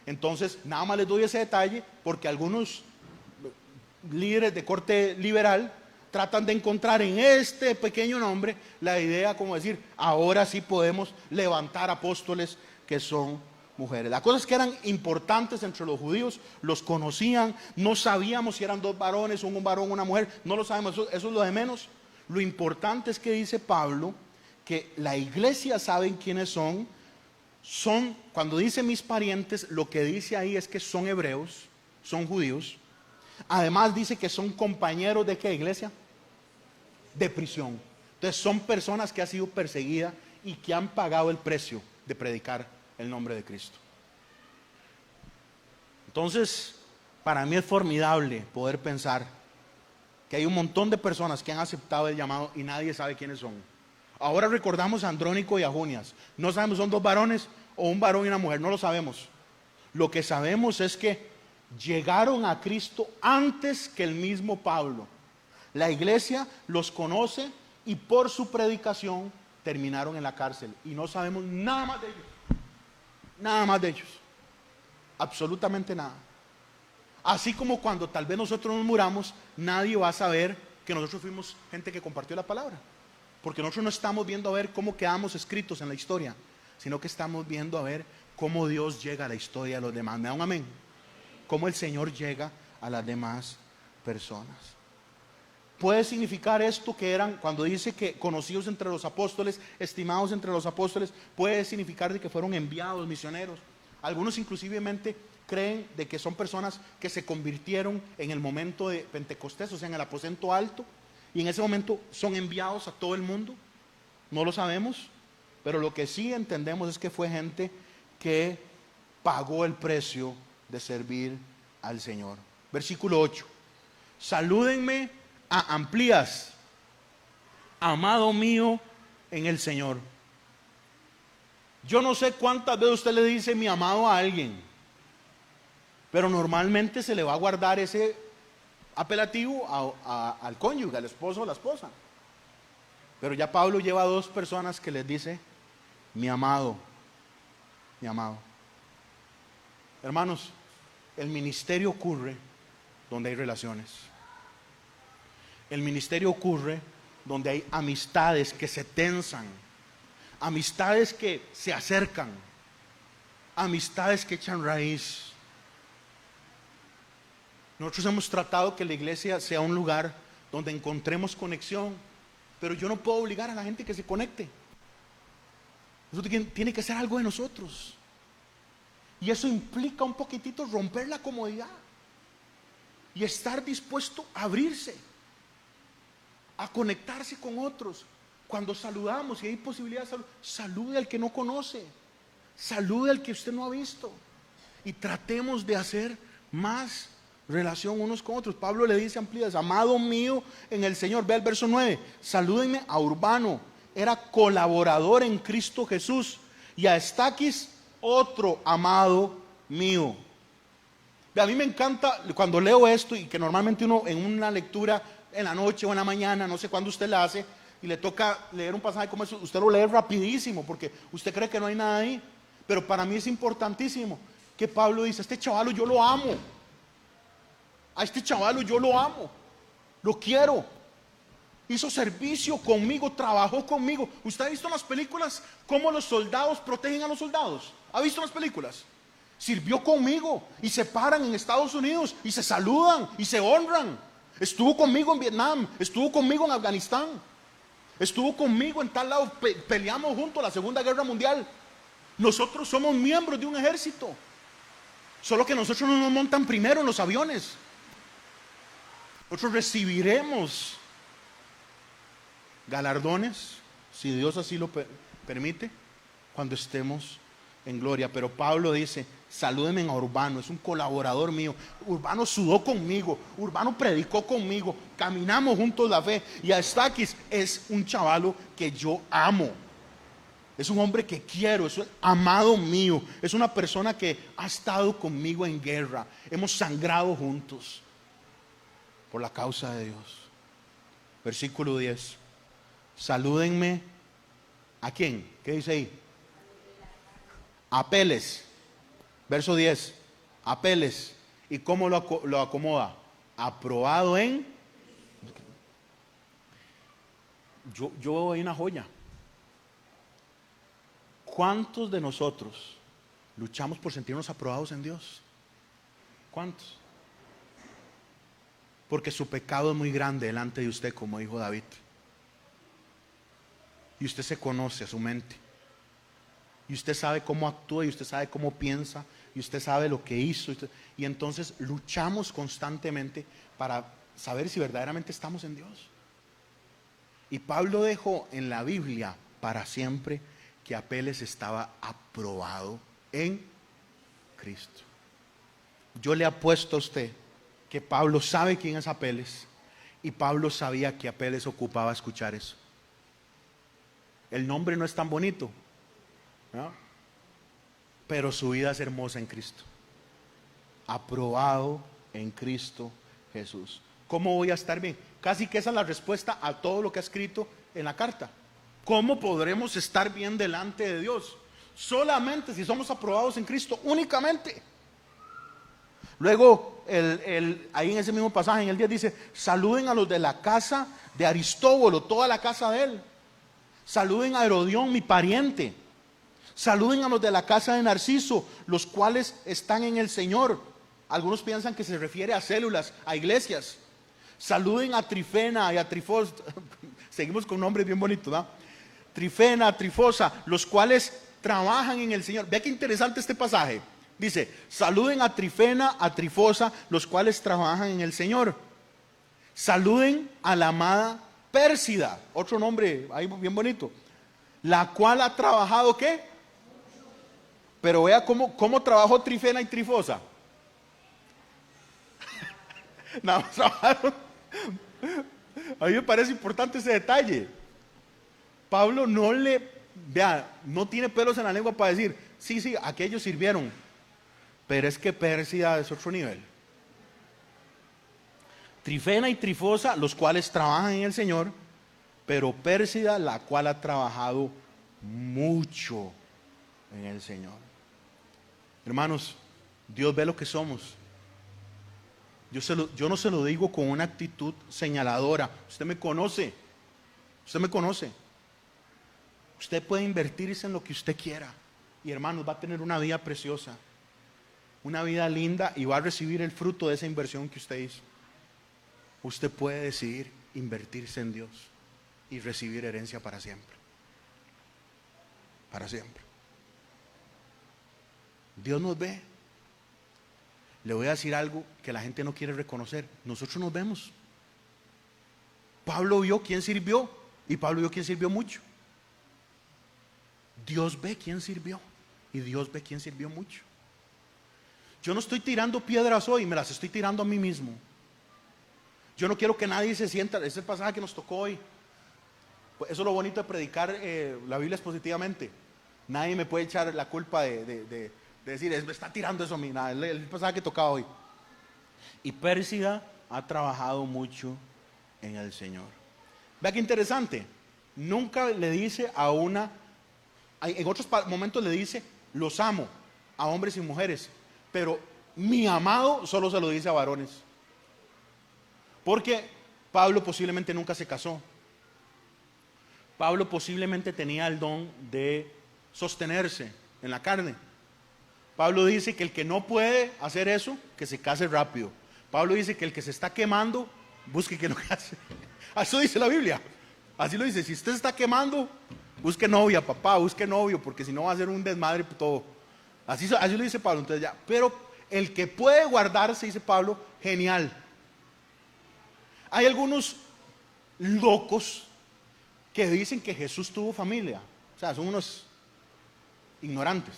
Entonces, nada más les doy ese detalle porque algunos líderes de corte liberal tratan de encontrar en este pequeño nombre la idea como decir, ahora sí podemos levantar apóstoles que son mujeres. Las cosas que eran importantes entre los judíos, los conocían, no sabíamos si eran 2 varones, un varón, una mujer, no lo sabemos, eso es lo de menos. Lo importante es que dice Pablo que la iglesia saben quiénes son, cuando dice mis parientes, lo que dice ahí es que son hebreos, son judíos. Además dice que son compañeros de ¿qué iglesia? De prisión. Entonces son personas que han sido perseguidas y que han pagado el precio de predicar el nombre de Cristo. Entonces, para mí es formidable poder pensar que hay un montón de personas que han aceptado el llamado y nadie sabe quiénes son. Ahora recordamos a Andrónico y a Junias. No sabemos si son dos varones o un varón y una mujer, no lo sabemos. Lo que sabemos es que llegaron a Cristo antes que el mismo Pablo. La iglesia los conoce y por su predicación terminaron en la cárcel. Y no sabemos nada más de ellos. Nada más de ellos. Absolutamente nada. Así como cuando tal vez nosotros nos muramos, nadie va a saber que nosotros fuimos gente que compartió la palabra. Porque nosotros no estamos viendo a ver cómo quedamos escritos en la historia, sino que estamos viendo a ver cómo Dios llega a la historia de los demás. ¿Me da un amén? Cómo el Señor llega a las demás personas. Puede significar esto que eran, cuando dice que conocidos entre los apóstoles, estimados entre los apóstoles, puede significar de que fueron enviados misioneros. Algunos inclusivemente creen de que son personas que se convirtieron en el momento de Pentecostés, o sea, en el aposento alto, y en ese momento son enviados a todo el mundo. No lo sabemos, pero lo que sí entendemos es que fue gente que pagó el precio de servir al Señor. Versículo 8. Salúdenme a Amplías, amado mío en el Señor. Yo no sé cuántas veces usted le dice mi amado a alguien, pero normalmente se le va a guardar ese apelativo al cónyuge, al esposo o la esposa. Pero ya Pablo lleva a dos personas que les dice mi amado, mi amado. Hermanos, el ministerio ocurre donde hay relaciones. El ministerio ocurre donde hay amistades que se tensan, amistades que se acercan, amistades que echan raíz. Nosotros hemos tratado que la iglesia sea un lugar donde encontremos conexión, pero yo no puedo obligar a la gente que se conecte. Eso tiene que ser algo de nosotros. Y eso implica un poquitito romper la comodidad y estar dispuesto a abrirse, a conectarse con otros. Cuando saludamos y hay posibilidad de saludar, salude al que no conoce, salude al que usted no ha visto, y tratemos de hacer más relación unos con otros. Pablo le dice a Amplías, amado mío en el Señor. Ve al verso 9. Salúdenme a Urbano, era colaborador en Cristo Jesús, y a Estaquis, otro amado mío. A mí me encanta cuando leo esto, y que normalmente uno en una lectura en la noche o en la mañana, no sé cuándo usted la hace, y le toca leer un pasaje como eso, usted lo lee rapidísimo porque usted cree que no hay nada ahí. Pero para mí es importantísimo que Pablo dice, este chavalo yo lo amo, a este chavalo yo lo amo, lo quiero, hizo servicio conmigo, trabajó conmigo. ¿Usted ha visto en las películas cómo los soldados protegen a los soldados? ¿Ha visto en las películas? Sirvió conmigo y se paran en Estados Unidos y se saludan y se honran. Estuvo conmigo en Vietnam, estuvo conmigo en Afganistán, estuvo conmigo en tal lado, peleamos juntos la Segunda Guerra Mundial. Nosotros somos miembros de un ejército, solo que nosotros no nos montan primero en los aviones. Nosotros recibiremos galardones, si Dios así lo permite, cuando estemos en gloria. Pero Pablo dice, salúdenme a Urbano, es un colaborador mío. Urbano sudó conmigo, Urbano predicó conmigo, caminamos juntos la fe. Y a Estaquis es un chavalo que yo amo, es un hombre que quiero, es un amado mío, es una persona que ha estado conmigo en guerra, hemos sangrado juntos por la causa de Dios. Versículo 10. Salúdenme ¿a quién? ¿Qué dice ahí? Apeles. Verso 10. Apeles. ¿Y cómo lo acomoda? Aprobado en. Yo veo ahí una joya. ¿Cuántos de nosotros luchamos por sentirnos aprobados en Dios? ¿Cuántos? Porque su pecado es muy grande delante de usted, como dijo David. Y usted se conoce a su mente. Y usted sabe cómo actúa, y usted sabe cómo piensa, y usted sabe lo que hizo. Y entonces luchamos constantemente para saber si verdaderamente estamos en Dios. Y Pablo dejó en la Biblia para siempre que Apeles estaba aprobado en Cristo. Yo le apuesto a usted que Pablo sabe quién es Apeles, y Pablo sabía que Apeles ocupaba escuchar eso. El nombre no es tan bonito, ¿no? Pero su vida es hermosa en Cristo. Aprobado en Cristo Jesús. ¿Cómo voy a estar bien? Casi que esa es la respuesta a todo lo que ha escrito en la carta. ¿Cómo podremos estar bien delante de Dios? Solamente si somos aprobados en Cristo, únicamente. Luego, ahí en ese mismo pasaje, en el 10 dice: saluden a los de la casa de Aristóbulo, toda la casa de él. Saluden a Herodión, mi pariente. Saluden a los de la casa de Narciso, los cuales están en el Señor. Algunos piensan que se refiere a células, a iglesias. Saluden a Trifena y a Trifosa. Seguimos con nombres bien bonitos, ¿no? Trifena, Trifosa, los cuales trabajan en el Señor. Vea qué interesante este pasaje. Dice: saluden a Trifena, a Trifosa, los cuales trabajan en el Señor. Saluden a la amada Pérsida, otro nombre ahí bien bonito, la cual ha trabajado ¿qué? Pero vea cómo trabajó Trifena y Trifosa. Nada más trabajaron. A mí me parece importante ese detalle. Pablo no tiene pelos en la lengua para decir: sí, aquellos sirvieron, pero es que Pérsida es otro nivel. Trifena y Trifosa, los cuales trabajan en el Señor, pero Pérsida, la cual ha trabajado mucho en el Señor. Hermanos, Dios ve lo que somos. Yo no se lo digo con una actitud señaladora. Usted me conoce. Usted puede invertirse en lo que usted quiera, y hermanos, va a tener una vida preciosa, una vida linda, y va a recibir el fruto de esa inversión que usted hizo. Usted puede decidir invertirse en Dios y recibir herencia para siempre. Para siempre. Dios nos ve. Le voy a decir algo que la gente no quiere reconocer. Nosotros nos vemos. Pablo vio quién sirvió, y Pablo vio quién sirvió mucho. Dios ve quién sirvió, y Dios ve quién sirvió mucho. Yo no estoy tirando piedras hoy, me las estoy tirando a mí mismo. Yo no quiero que nadie se sienta. Es el pasaje que nos tocó hoy. Pues eso es lo bonito de predicar la Biblia expositivamente. Nadie me puede echar la culpa de decir: me está tirando eso a mí. Nada, el pasaje que tocaba hoy. Y Pérsida ha trabajado mucho en el Señor. Vea qué interesante. Nunca le dice a en otros momentos le dice: los amo a hombres y mujeres, pero mi amado solo se lo dice a varones. Porque Pablo posiblemente nunca se casó. Pablo posiblemente tenía el don de sostenerse en la carne. Pablo dice que el que no puede hacer eso, que se case rápido. Pablo dice que el que se está quemando, busque que no case. Eso dice la Biblia. Así lo dice: si usted se está quemando, busque novia, papá, busque novio, porque si no va a ser un desmadre todo. Así lo dice Pablo. Entonces ya, pero el que puede guardarse, dice Pablo, genial. Hay algunos locos que dicen que Jesús tuvo familia. O sea, son unos ignorantes.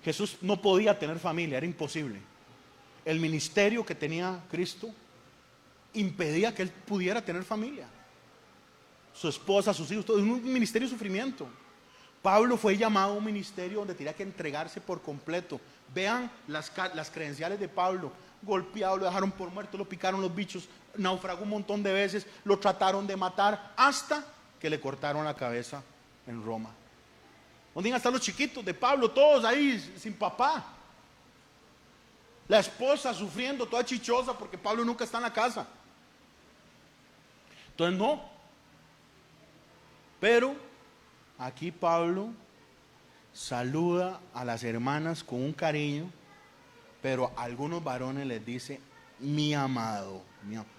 Jesús no podía tener familia, era imposible. El ministerio que tenía Cristo impedía que él pudiera tener familia. Su esposa, sus hijos, todo es un ministerio de sufrimiento. Pablo fue llamado a un ministerio donde tenía que entregarse por completo. Vean las credenciales de Pablo: golpeado, lo dejaron por muerto, lo picaron los bichos, naufragó un montón de veces, lo trataron de matar, hasta que le cortaron la cabeza en Roma. ¿Dónde están los chiquitos de Pablo? Todos ahí sin papá. La esposa sufriendo, toda chichosa, porque Pablo nunca está en la casa. Entonces no. Pero aquí Pablo saluda a las hermanas con un cariño, pero a algunos varones les dice: mi amado.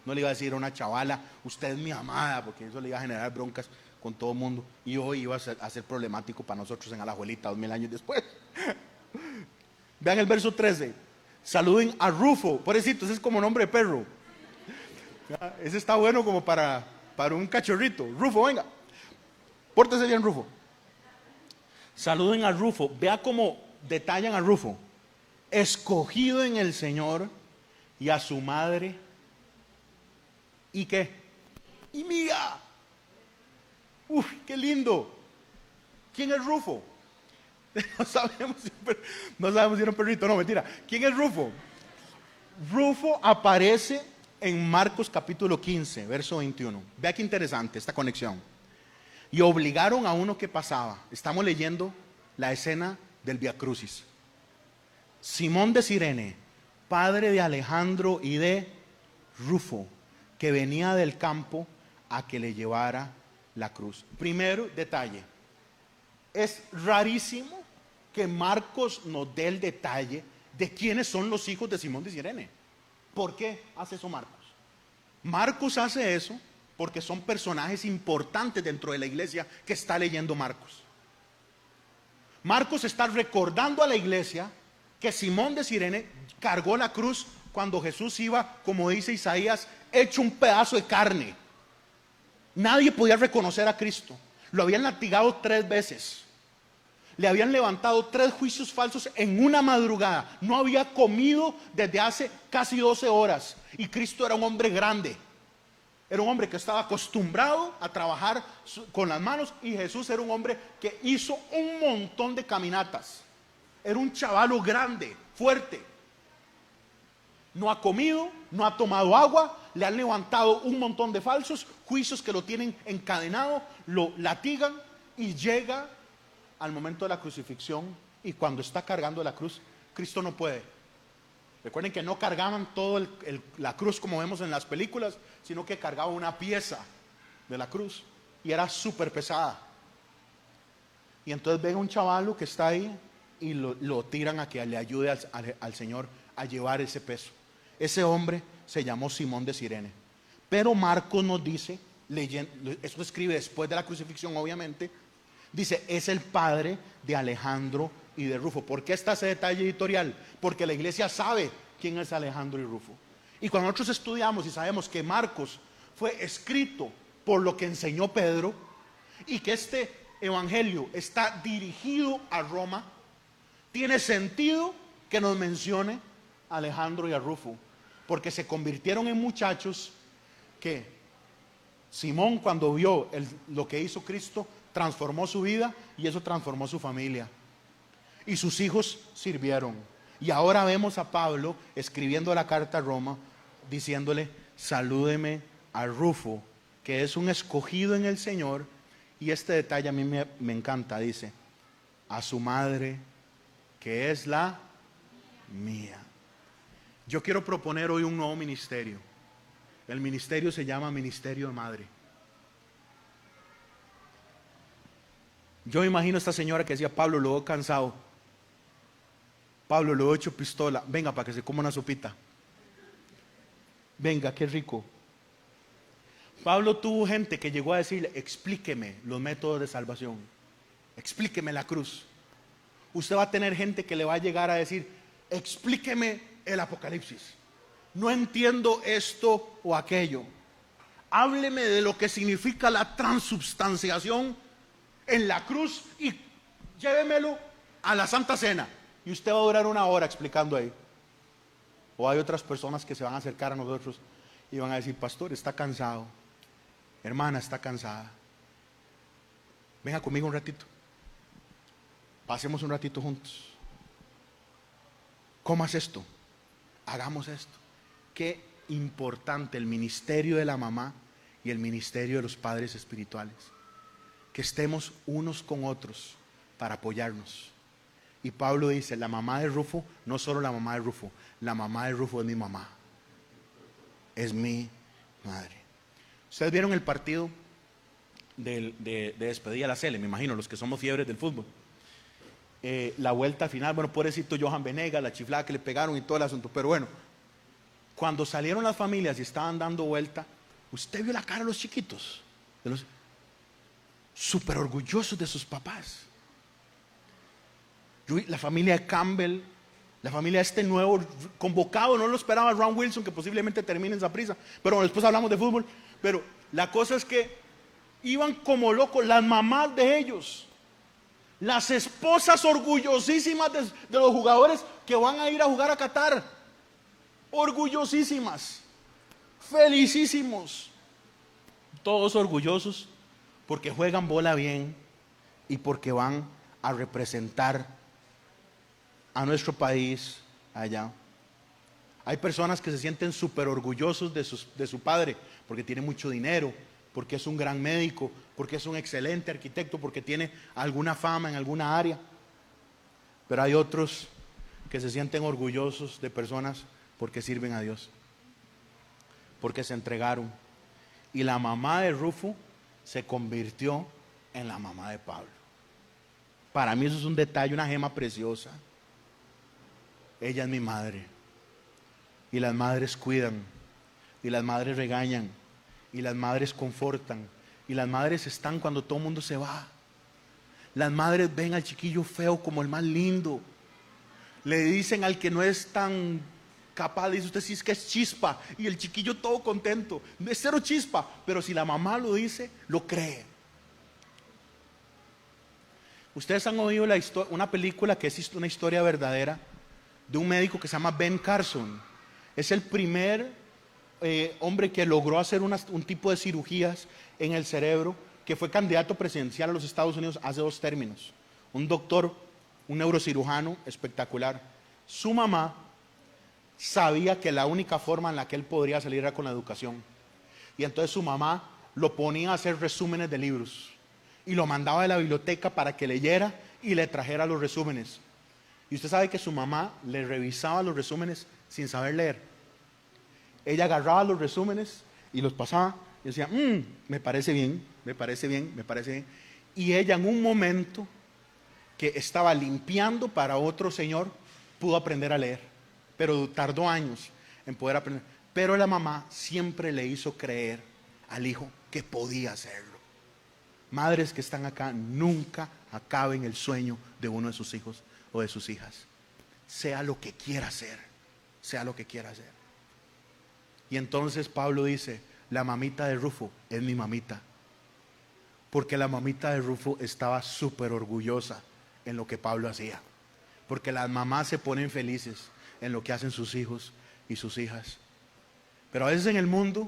No le iba a decir a una chavala: usted es mi amada, porque eso le iba a generar broncas con todo el mundo, y hoy iba a ser problemático para nosotros en Alajuelita 2000 años después. Vean el verso 13: saluden a Rufo. Pobrecito, ese es como nombre de perro. Ese está bueno como para un cachorrito. Rufo, venga, pórtese bien, Rufo. Saluden a Rufo. Vea cómo detallan a Rufo. Escogido en el Señor, y a su madre. ¿Y qué? Y mía. Uf, qué lindo. ¿Quién es Rufo? No sabemos si era un perrito, no, mentira. ¿Quién es Rufo? Rufo aparece en Marcos capítulo 15, verso 21. Vea qué interesante esta conexión. Y obligaron a uno que pasaba. Estamos leyendo la escena del Vía Crucis. Simón de Cirene, padre de Alejandro y de Rufo, que venía del campo a que le llevara la cruz. Primero detalle. Es rarísimo que Marcos nos dé el detalle de quiénes son los hijos de Simón de Cirene. ¿Por qué hace eso Marcos? Marcos hace eso porque son personajes importantes dentro de la iglesia que está leyendo Marcos. Marcos está recordando a la iglesia que Simón de Cirene cargó la cruz cuando Jesús iba, como dice Isaías, hecho un pedazo de carne. Nadie podía reconocer a Cristo. Lo habían latigado 3 veces. Le habían levantado 3 juicios falsos en una madrugada. No había comido desde hace casi 12 horas. Y Cristo era un hombre grande. Era un hombre que estaba acostumbrado a trabajar con las manos. Y Jesús era un hombre que hizo un montón de caminatas. Era un chavalo grande, fuerte. No ha comido, no ha tomado agua. Le han levantado un montón de falsos juicios que lo tienen encadenado. Lo latigan y llega al momento de la crucifixión, y cuando está cargando la cruz, Cristo no puede. Recuerden que no cargaban toda la cruz como vemos en las películas, sino que cargaba una pieza de la cruz y era súper pesada. Y entonces ven a un chavalo que está ahí y lo tiran a que le ayude al Señor a llevar ese peso. Ese hombre se llamó Simón de Cirene. Pero Marcos nos dice, esto escribe después de la crucifixión obviamente, dice, es el padre de Alejandro y de Rufo. ¿Por qué está ese detalle editorial? Porque la iglesia sabe quién es Alejandro y Rufo. Y cuando nosotros estudiamos y sabemos que Marcos fue escrito por lo que enseñó Pedro, y que este evangelio está dirigido a Roma, tiene sentido que nos mencione a Alejandro y a Rufo, porque se convirtieron en muchachos que Simón, cuando vio lo que hizo Cristo, transformó su vida, y eso transformó su familia. Y sus hijos sirvieron. Y ahora vemos a Pablo escribiendo la carta a Roma, diciéndole, salúdeme a Rufo, que es un escogido en el Señor. Y este detalle a mí me encanta, dice, a su madre, que es la mía. Yo quiero proponer hoy un nuevo ministerio. El ministerio se llama Ministerio de Madre. Yo me imagino a esta señora que decía, Pablo, lo veo cansado. Pablo, lo he hecho pistola. Venga, para que se coma una sopita. Venga, qué rico. Pablo tuvo gente que llegó a decirle, explíqueme los métodos de salvación. Explíqueme la cruz. Usted va a tener gente que le va a llegar a decir, explíqueme el Apocalipsis. No entiendo esto o aquello. Hábleme de lo que significa la transubstanciación en la cruz y llévemelo a la Santa Cena. Y usted va a durar 1 hora explicando ahí. O hay otras personas que se van a acercar a nosotros y van a decir, pastor, está cansado. Hermana, está cansada. Venga conmigo un ratito. Pasemos un ratito juntos. Comas esto. Hagamos esto. Qué importante el ministerio de la mamá y el ministerio de los padres espirituales. Que estemos unos con otros para apoyarnos. Y Pablo dice, la mamá de Rufo, no solo la mamá de Rufo, la mamá de Rufo es mi mamá. Es mi madre. Ustedes vieron el partido de despedida a la Cele, me imagino, los que somos fiebres del fútbol. La vuelta final, bueno, pobrecito Johan Venegas, la chiflada que le pegaron y todo el asunto. Pero bueno, cuando salieron las familias y estaban dando vuelta, usted vio la cara de los chiquitos, súper orgullosos de sus papás. La familia de Campbell, la familia de este nuevo convocado, no lo esperaba Ron Wilson, que posiblemente termine en Saprissa, pero después hablamos de fútbol. Pero la cosa es que iban como locos las mamás de ellos. Las esposas orgullosísimas de los jugadores que van a ir a jugar a Qatar. Orgullosísimas. Felicísimos. Todos orgullosos porque juegan bola bien y porque van a representar a nuestro país allá. Hay personas que se sienten súper orgullosos de su padre porque tiene mucho dinero, porque es un gran médico, porque es un excelente arquitecto, porque tiene alguna fama en alguna área. Pero hay otros que se sienten orgullosos de personas porque sirven a Dios, porque se entregaron. Y la mamá de Rufo se convirtió en la mamá de Pablo. Para mí eso es un detalle, una gema preciosa. Ella es mi madre. Y las madres cuidan, y las madres regañan, y las madres confortan, y las madres están cuando todo el mundo se va. Las madres ven al chiquillo feo como el más lindo. Le dicen al que no es tan capaz, le dice: usted sí es que es chispa, y el chiquillo todo contento. Es cero chispa, pero si la mamá lo dice, lo cree. Ustedes han oído una película que es una historia verdadera de un médico que se llama Ben Carson. Es el primer hombre que logró hacer un tipo de cirugías en el cerebro, que fue candidato presidencial a los Estados Unidos hace 2 términos. Un doctor, un neurocirujano espectacular. Su mamá sabía que la única forma en la que él podría salir era con la educación. Y entonces su mamá lo ponía a hacer resúmenes de libros. Y lo mandaba de la biblioteca para que leyera y le trajera los resúmenes. Y usted sabe que su mamá le revisaba los resúmenes sin saber leer. Ella agarraba los resúmenes y los pasaba y decía: me parece bien, me parece bien, me parece bien. Y ella, en un momento que estaba limpiando para otro señor, pudo aprender a leer, pero tardó años en poder aprender. Pero la mamá siempre le hizo creer al hijo que podía hacerlo. Madres que están acá, nunca acaben el sueño de uno de sus hijos o de sus hijas. Sea lo que quiera hacer, sea lo que quiera hacer. Y entonces Pablo dice: la mamita de Rufo es mi mamita, porque la mamita de Rufo estaba súper orgullosa en lo que Pablo hacía, porque las mamás se ponen felices en lo que hacen sus hijos y sus hijas. Pero a veces en el mundo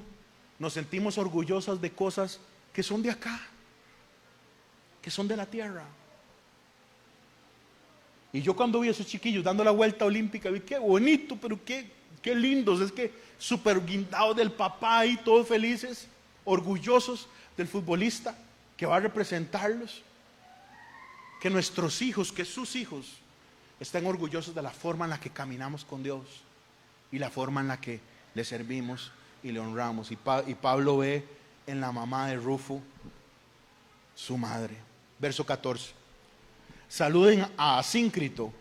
nos sentimos orgullosos de cosas que son de acá, que son de la tierra. Y yo cuando vi a esos chiquillos dando la vuelta olímpica, vi qué bonito, pero qué lindos, es que súper guindados del papá y todos felices, orgullosos del futbolista que va a representarlos. Que nuestros hijos, que sus hijos estén orgullosos de la forma en la que caminamos con Dios y la forma en la que le servimos y le honramos. Y Pablo ve en la mamá de Rufo su madre. Verso 14. Saluden a Asíncrito,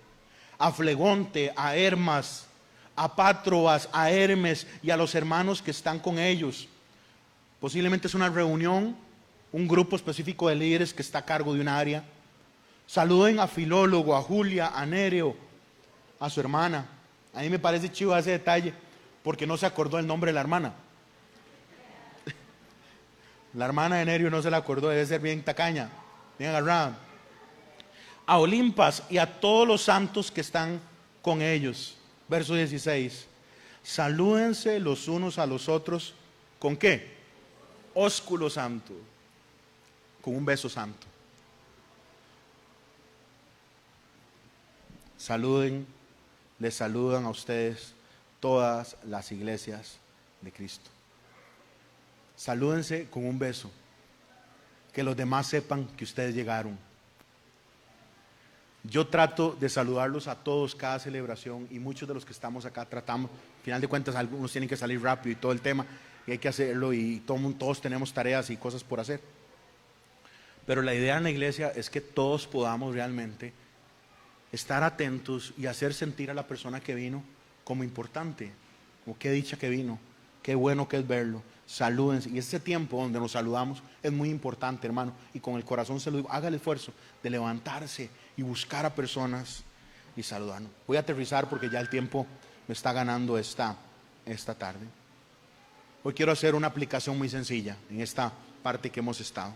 a Flegonte, a Hermas, a Patrobas, a Hermes y a los hermanos que están con ellos. Posiblemente es una reunión, un grupo específico de líderes que está a cargo de un área. Saluden a Filólogo, a Julia, a Nereo, a su hermana. A mí me parece chivo ese detalle, porque no se acordó el nombre de la hermana. La hermana de Nereo no se la acordó, debe ser bien tacaña, bien agarrada. A Olimpas y a todos los santos que están con ellos. Verso 16. Salúdense los unos a los otros. ¿Con qué? Ósculo santo. Con un beso santo. Les saludan a ustedes todas las iglesias de Cristo. Salúdense con un beso. Que los demás sepan que ustedes llegaron. Yo trato de saludarlos a todos cada celebración, y muchos de los que estamos acá tratamos. Al final de cuentas, algunos tienen que salir rápido y todo el tema, y hay que hacerlo, y todos tenemos tareas y cosas por hacer. Pero la idea en la iglesia es que todos podamos realmente estar atentos y hacer sentir a la persona que vino como importante, como qué dicha que vino, qué bueno que es verlo. Salúdense. Y ese tiempo donde nos saludamos es muy importante, hermano, y con el corazón se lo digo: haga el esfuerzo de levantarse y buscar a personas y saludarnos. Voy a aterrizar porque ya el tiempo me está ganando esta tarde. Hoy quiero hacer una aplicación muy sencilla en esta parte que hemos estado.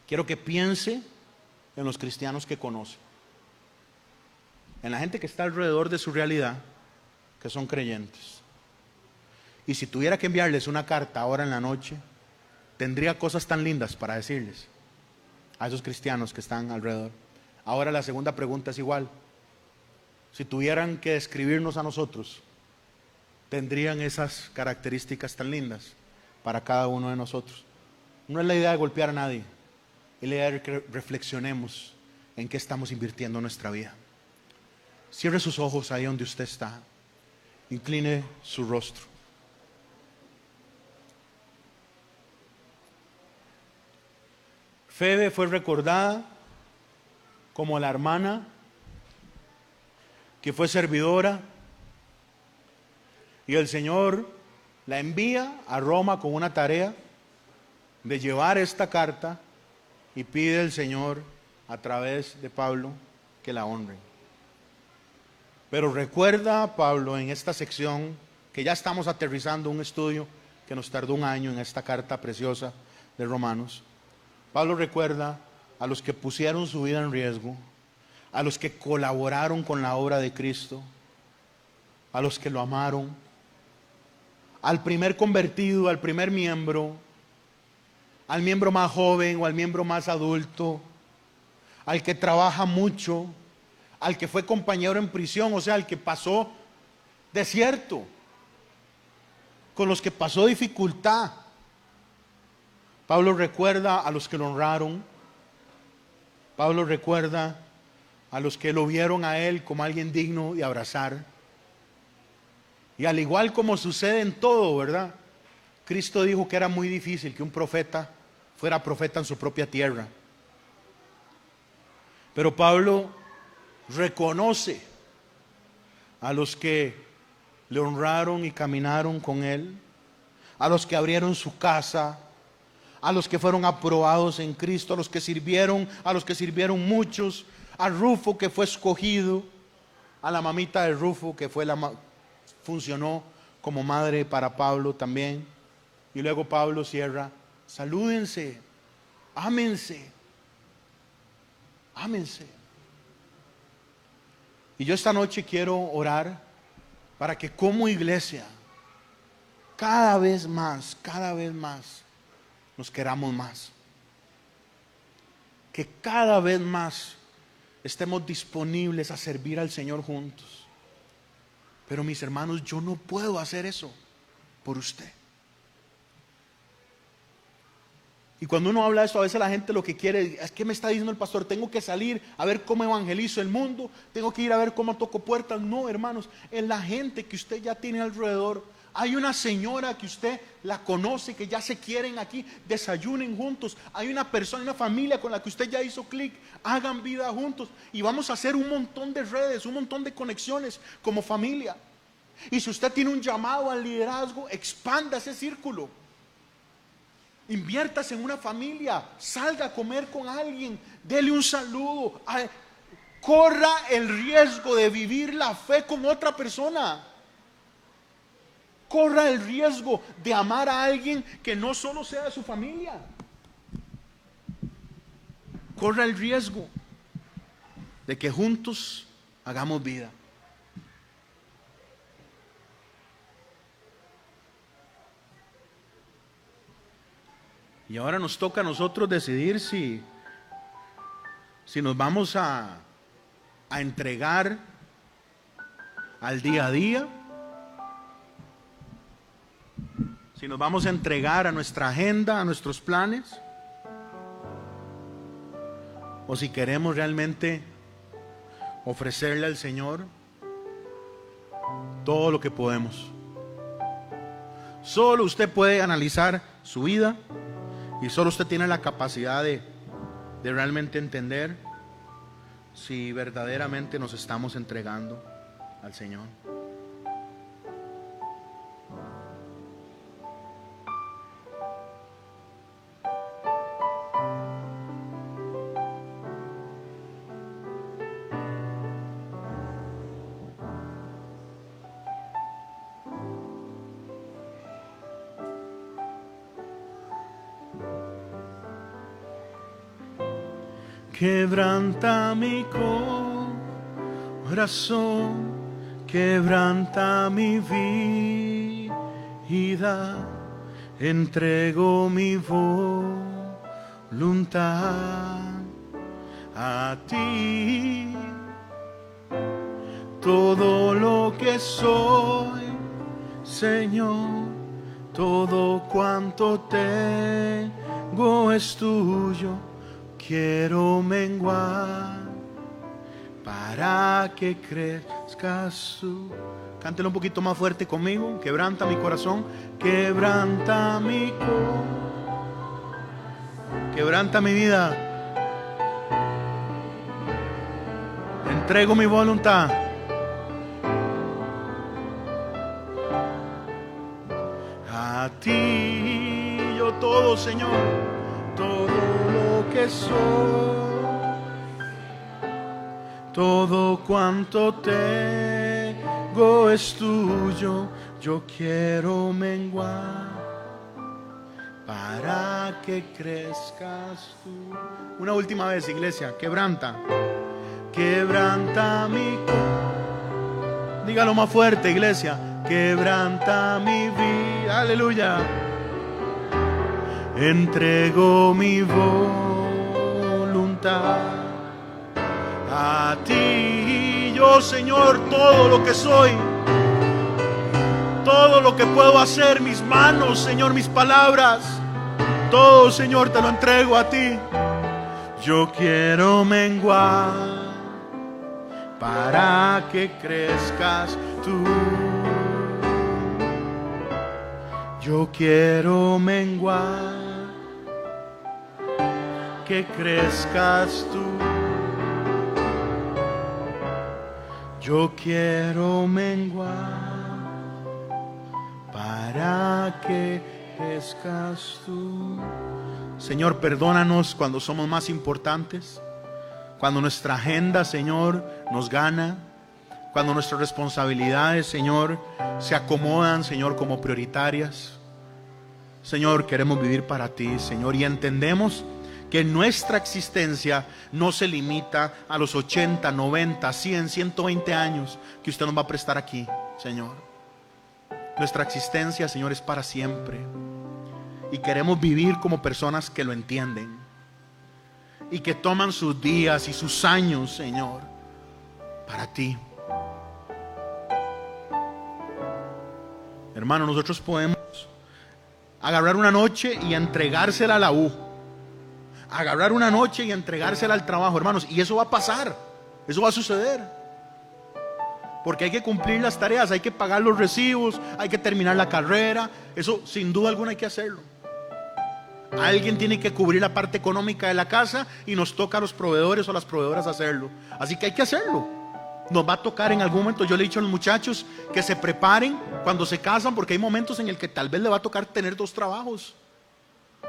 Quiero que piense en los cristianos que conoce, en la gente que está alrededor de su realidad, que son creyentes. Y si tuviera que enviarles una carta ahora en la noche, tendría cosas tan lindas para decirles a esos cristianos que están alrededor. Ahora la segunda pregunta es igual. Si tuvieran que describirnos a nosotros, tendrían esas características tan lindas para cada uno de nosotros. No es la idea de golpear a nadie, es la idea de que reflexionemos en qué estamos invirtiendo nuestra vida. Cierre sus ojos ahí donde usted está, incline su rostro. Febe fue recordada como la hermana que fue servidora, y el Señor la envía a Roma con una tarea de llevar esta carta, y pide al Señor a través de Pablo que la honre. Pero recuerda Pablo en esta sección que ya estamos aterrizando un estudio que nos tardó un año en esta carta preciosa de Romanos. Pablo recuerda a los que pusieron su vida en riesgo, a los que colaboraron con la obra de Cristo, a los que lo amaron, al primer convertido, al primer miembro, al miembro más joven o al miembro más adulto, al que trabaja mucho, al que fue compañero en prisión, o sea, al que pasó desierto, con los que pasó dificultad. Pablo recuerda a los que lo honraron. Pablo recuerda a los que lo vieron a él como alguien digno de abrazar. Y al igual como sucede en todo, ¿verdad? Cristo dijo que era muy difícil que un profeta fuera profeta en su propia tierra. Pero Pablo reconoce a los que le honraron y caminaron con él, a los que abrieron su casa, a los que fueron aprobados en Cristo, a los que sirvieron muchos, a Rufo que fue escogido, a la mamita de Rufo que funcionó como madre para Pablo también. Y luego Pablo cierra: salúdense, ámense, ámense. Y yo esta noche quiero orar para que como iglesia cada vez más nos queramos más, que cada vez más estemos disponibles a servir al Señor juntos. Pero mis hermanos, yo no puedo hacer eso por usted. Y cuando uno habla de esto, a veces la gente lo que quiere es: ¿qué me está diciendo el pastor? Tengo que salir a ver cómo evangelizo el mundo, tengo que ir a ver cómo toco puertas. No, hermanos, es la gente que usted ya tiene alrededor. Hay una señora que usted la conoce, que ya se quieren aquí, desayunen juntos. Hay una persona, una familia con la que usted ya hizo clic, hagan vida juntos. Y vamos a hacer un montón de redes, un montón de conexiones como familia. Y si usted tiene un llamado al liderazgo, expanda ese círculo. Inviértase en una familia, salga a comer con alguien, dele un saludo, corra el riesgo de vivir la fe con otra persona. Corra el riesgo de amar a alguien que no solo sea de su familia. Corra el riesgo de que juntos hagamos vida. Y ahora nos toca a nosotros decidir si nos vamos a entregar al día a día, si nos vamos a entregar a nuestra agenda, a nuestros planes, o si queremos realmente ofrecerle al Señor todo lo que podemos. Solo usted puede analizar su vida. Y solo usted tiene la capacidad de realmente entender si verdaderamente nos estamos entregando al Señor. Quebranta mi corazón, quebranta mi vida, entrego mi voluntad a ti. Todo lo que soy, Señor, todo cuanto tengo es tuyo. Quiero menguar para que crezcas tú. Cántelo un poquito más fuerte conmigo. Quebranta mi corazón, quebranta mi quebranta mi vida. Entrego mi voluntad a ti. Yo todo, Señor, todo lo que soy, todo cuanto tengo es tuyo. Yo quiero menguar para que crezcas tú. Una última vez, iglesia. Quebranta, quebranta mi corazón. Dígalo más fuerte, iglesia. Quebranta mi vida. Aleluya. Entrego mi voluntad a ti. Yo, Señor, todo lo que soy, todo lo que puedo hacer, mis manos, Señor, mis palabras, todo, Señor, te lo entrego a ti. Yo quiero menguar para que crezcas tú. Yo quiero menguar, que crezcas tú. Yo quiero menguar para que crezcas tú. Señor, perdónanos cuando somos más importantes, cuando nuestra agenda, Señor, nos gana, cuando nuestras responsabilidades, Señor, se acomodan, Señor, como prioritarias. Señor, queremos vivir para ti, Señor, y entendemos que nuestra existencia no se limita a los 80, 90, 100, 120 años que usted nos va a prestar aquí, Señor. Nuestra existencia, Señor, es para siempre. Y queremos vivir como personas que lo entienden y que toman sus días y sus años, Señor, para ti. Hermano, nosotros podemos agarrar una noche y entregársela a la U, agarrar una noche y entregársela al trabajo, hermanos, y eso va a pasar, eso va a suceder, porque hay que cumplir las tareas, hay que pagar los recibos, hay que terminar la carrera. Eso sin duda alguna hay que hacerlo. Alguien tiene que cubrir la parte económica de la casa y nos toca a los proveedores o las proveedoras hacerlo, así que hay que hacerlo. Nos va a tocar en algún momento. Yo le he dicho a los muchachos que se preparen cuando se casan, porque hay momentos en el que tal vez le va a tocar tener 2 trabajos,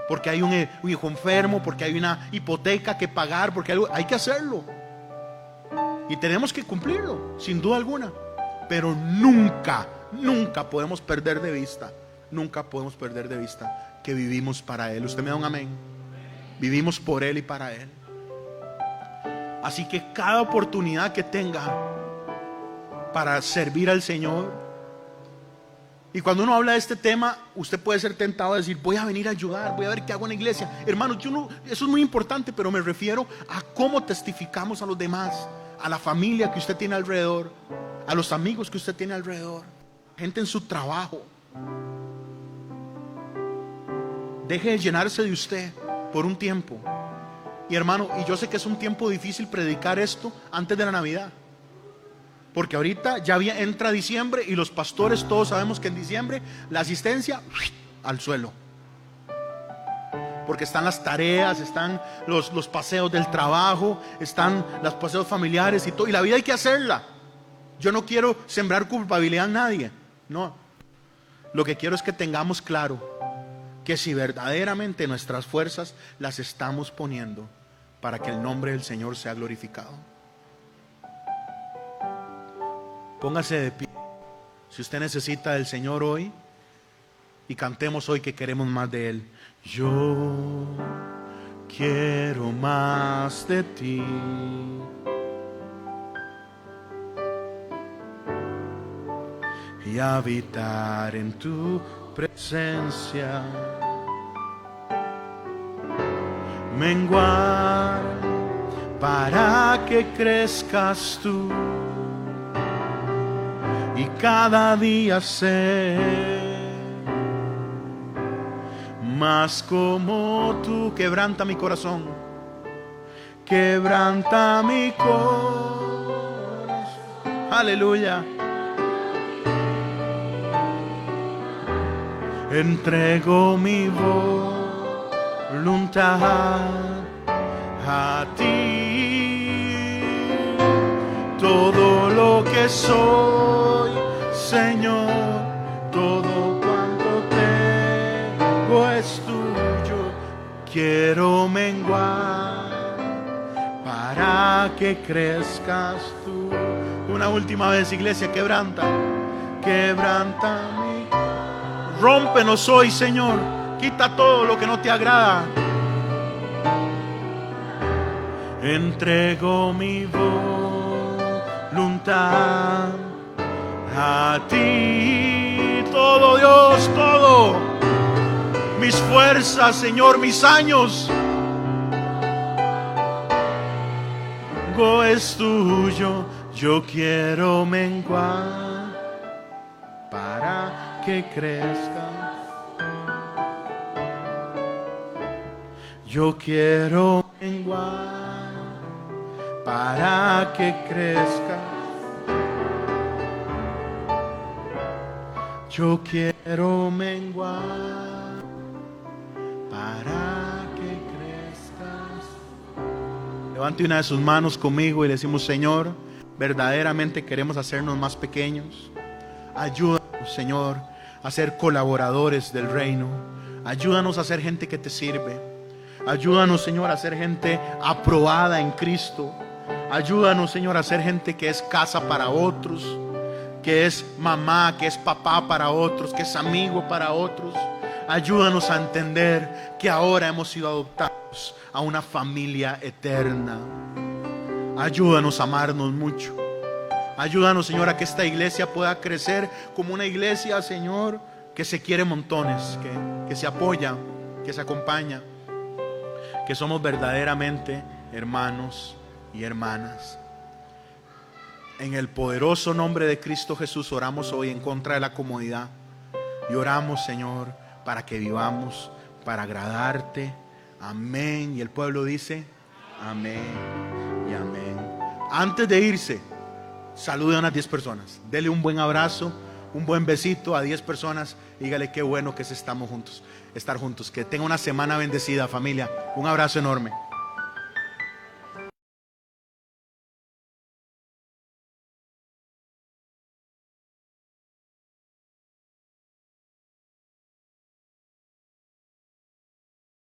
porque hay un hijo enfermo, porque hay una hipoteca que pagar, porque hay que hacerlo y tenemos que cumplirlo, sin duda alguna. Pero nunca, nunca podemos perder de vista, nunca podemos perder de vista que vivimos para Él. Usted me da un amén. Vivimos por Él y para Él. Así que cada oportunidad que tenga para servir al Señor, y cuando uno habla de este tema, usted puede ser tentado a decir: voy a venir a ayudar, voy a ver qué hago en la iglesia. Hermanos, eso es muy importante, pero me refiero a cómo testificamos a los demás, a la familia que usted tiene alrededor, a los amigos que usted tiene alrededor, gente en su trabajo. Deje de llenarse de usted por un tiempo. Y hermano, y yo sé que es un tiempo difícil predicar esto antes de la Navidad, porque ahorita ya entra diciembre y los pastores todos sabemos que en diciembre la asistencia al suelo, porque están las tareas, están los paseos del trabajo, están los paseos familiares y todo, y la vida hay que hacerla. Yo no quiero sembrar culpabilidad en nadie, no. Lo que quiero es que tengamos claro que si verdaderamente nuestras fuerzas las estamos poniendo para que el nombre del Señor sea glorificado. Póngase de pie si usted necesita del Señor hoy, y cantemos hoy que queremos más de Él. Yo quiero más de ti. Y habitar en tu presencia. Menguar para que crezcas tú y cada día ser más como tú. Quebranta mi corazón, quebranta mi corazón. Aleluya. Entrego mi voluntad a ti, todo lo que soy, Señor, todo cuanto tengo es tuyo. Quiero menguar para que crezcas tú. Una última vez, iglesia, quebranta, quebranta mi. Rómpenos hoy, Señor. Quita todo lo que no te agrada. Entrego mi voluntad a ti. Todo, Dios, todo. Mis fuerzas, Señor, mis años. Todo es tuyo. Yo quiero menguar para que crezca. Yo quiero menguar para que crezca. Yo quiero menguar para que crezcas. Levante una de sus manos conmigo y le decimos: Señor, verdaderamente queremos hacernos más pequeños. Ayúdanos, Señor, a ser colaboradores del reino. Ayúdanos a ser gente que te sirve. Ayúdanos, Señor, a ser gente aprobada en Cristo. Ayúdanos, Señor, a ser gente que es casa para otros, que es mamá, que es papá para otros, que es amigo para otros. Ayúdanos a entender que ahora hemos sido adoptados a una familia eterna. Ayúdanos a amarnos mucho. Ayúdanos, Señor, a que esta iglesia pueda crecer como una iglesia, Señor, que se quiere montones, que se apoya, que se acompaña, que somos verdaderamente hermanos y hermanas. En el poderoso nombre de Cristo Jesús oramos hoy en contra de la comodidad y oramos, Señor, para que vivamos, para agradarte. Amén. Y el pueblo dice amén y amén. Antes de irse, salude a unas 10 personas. Dele un buen abrazo, un buen besito a 10 personas. Dígale qué bueno que estar juntos. Que tenga una semana bendecida, familia. Un abrazo enorme.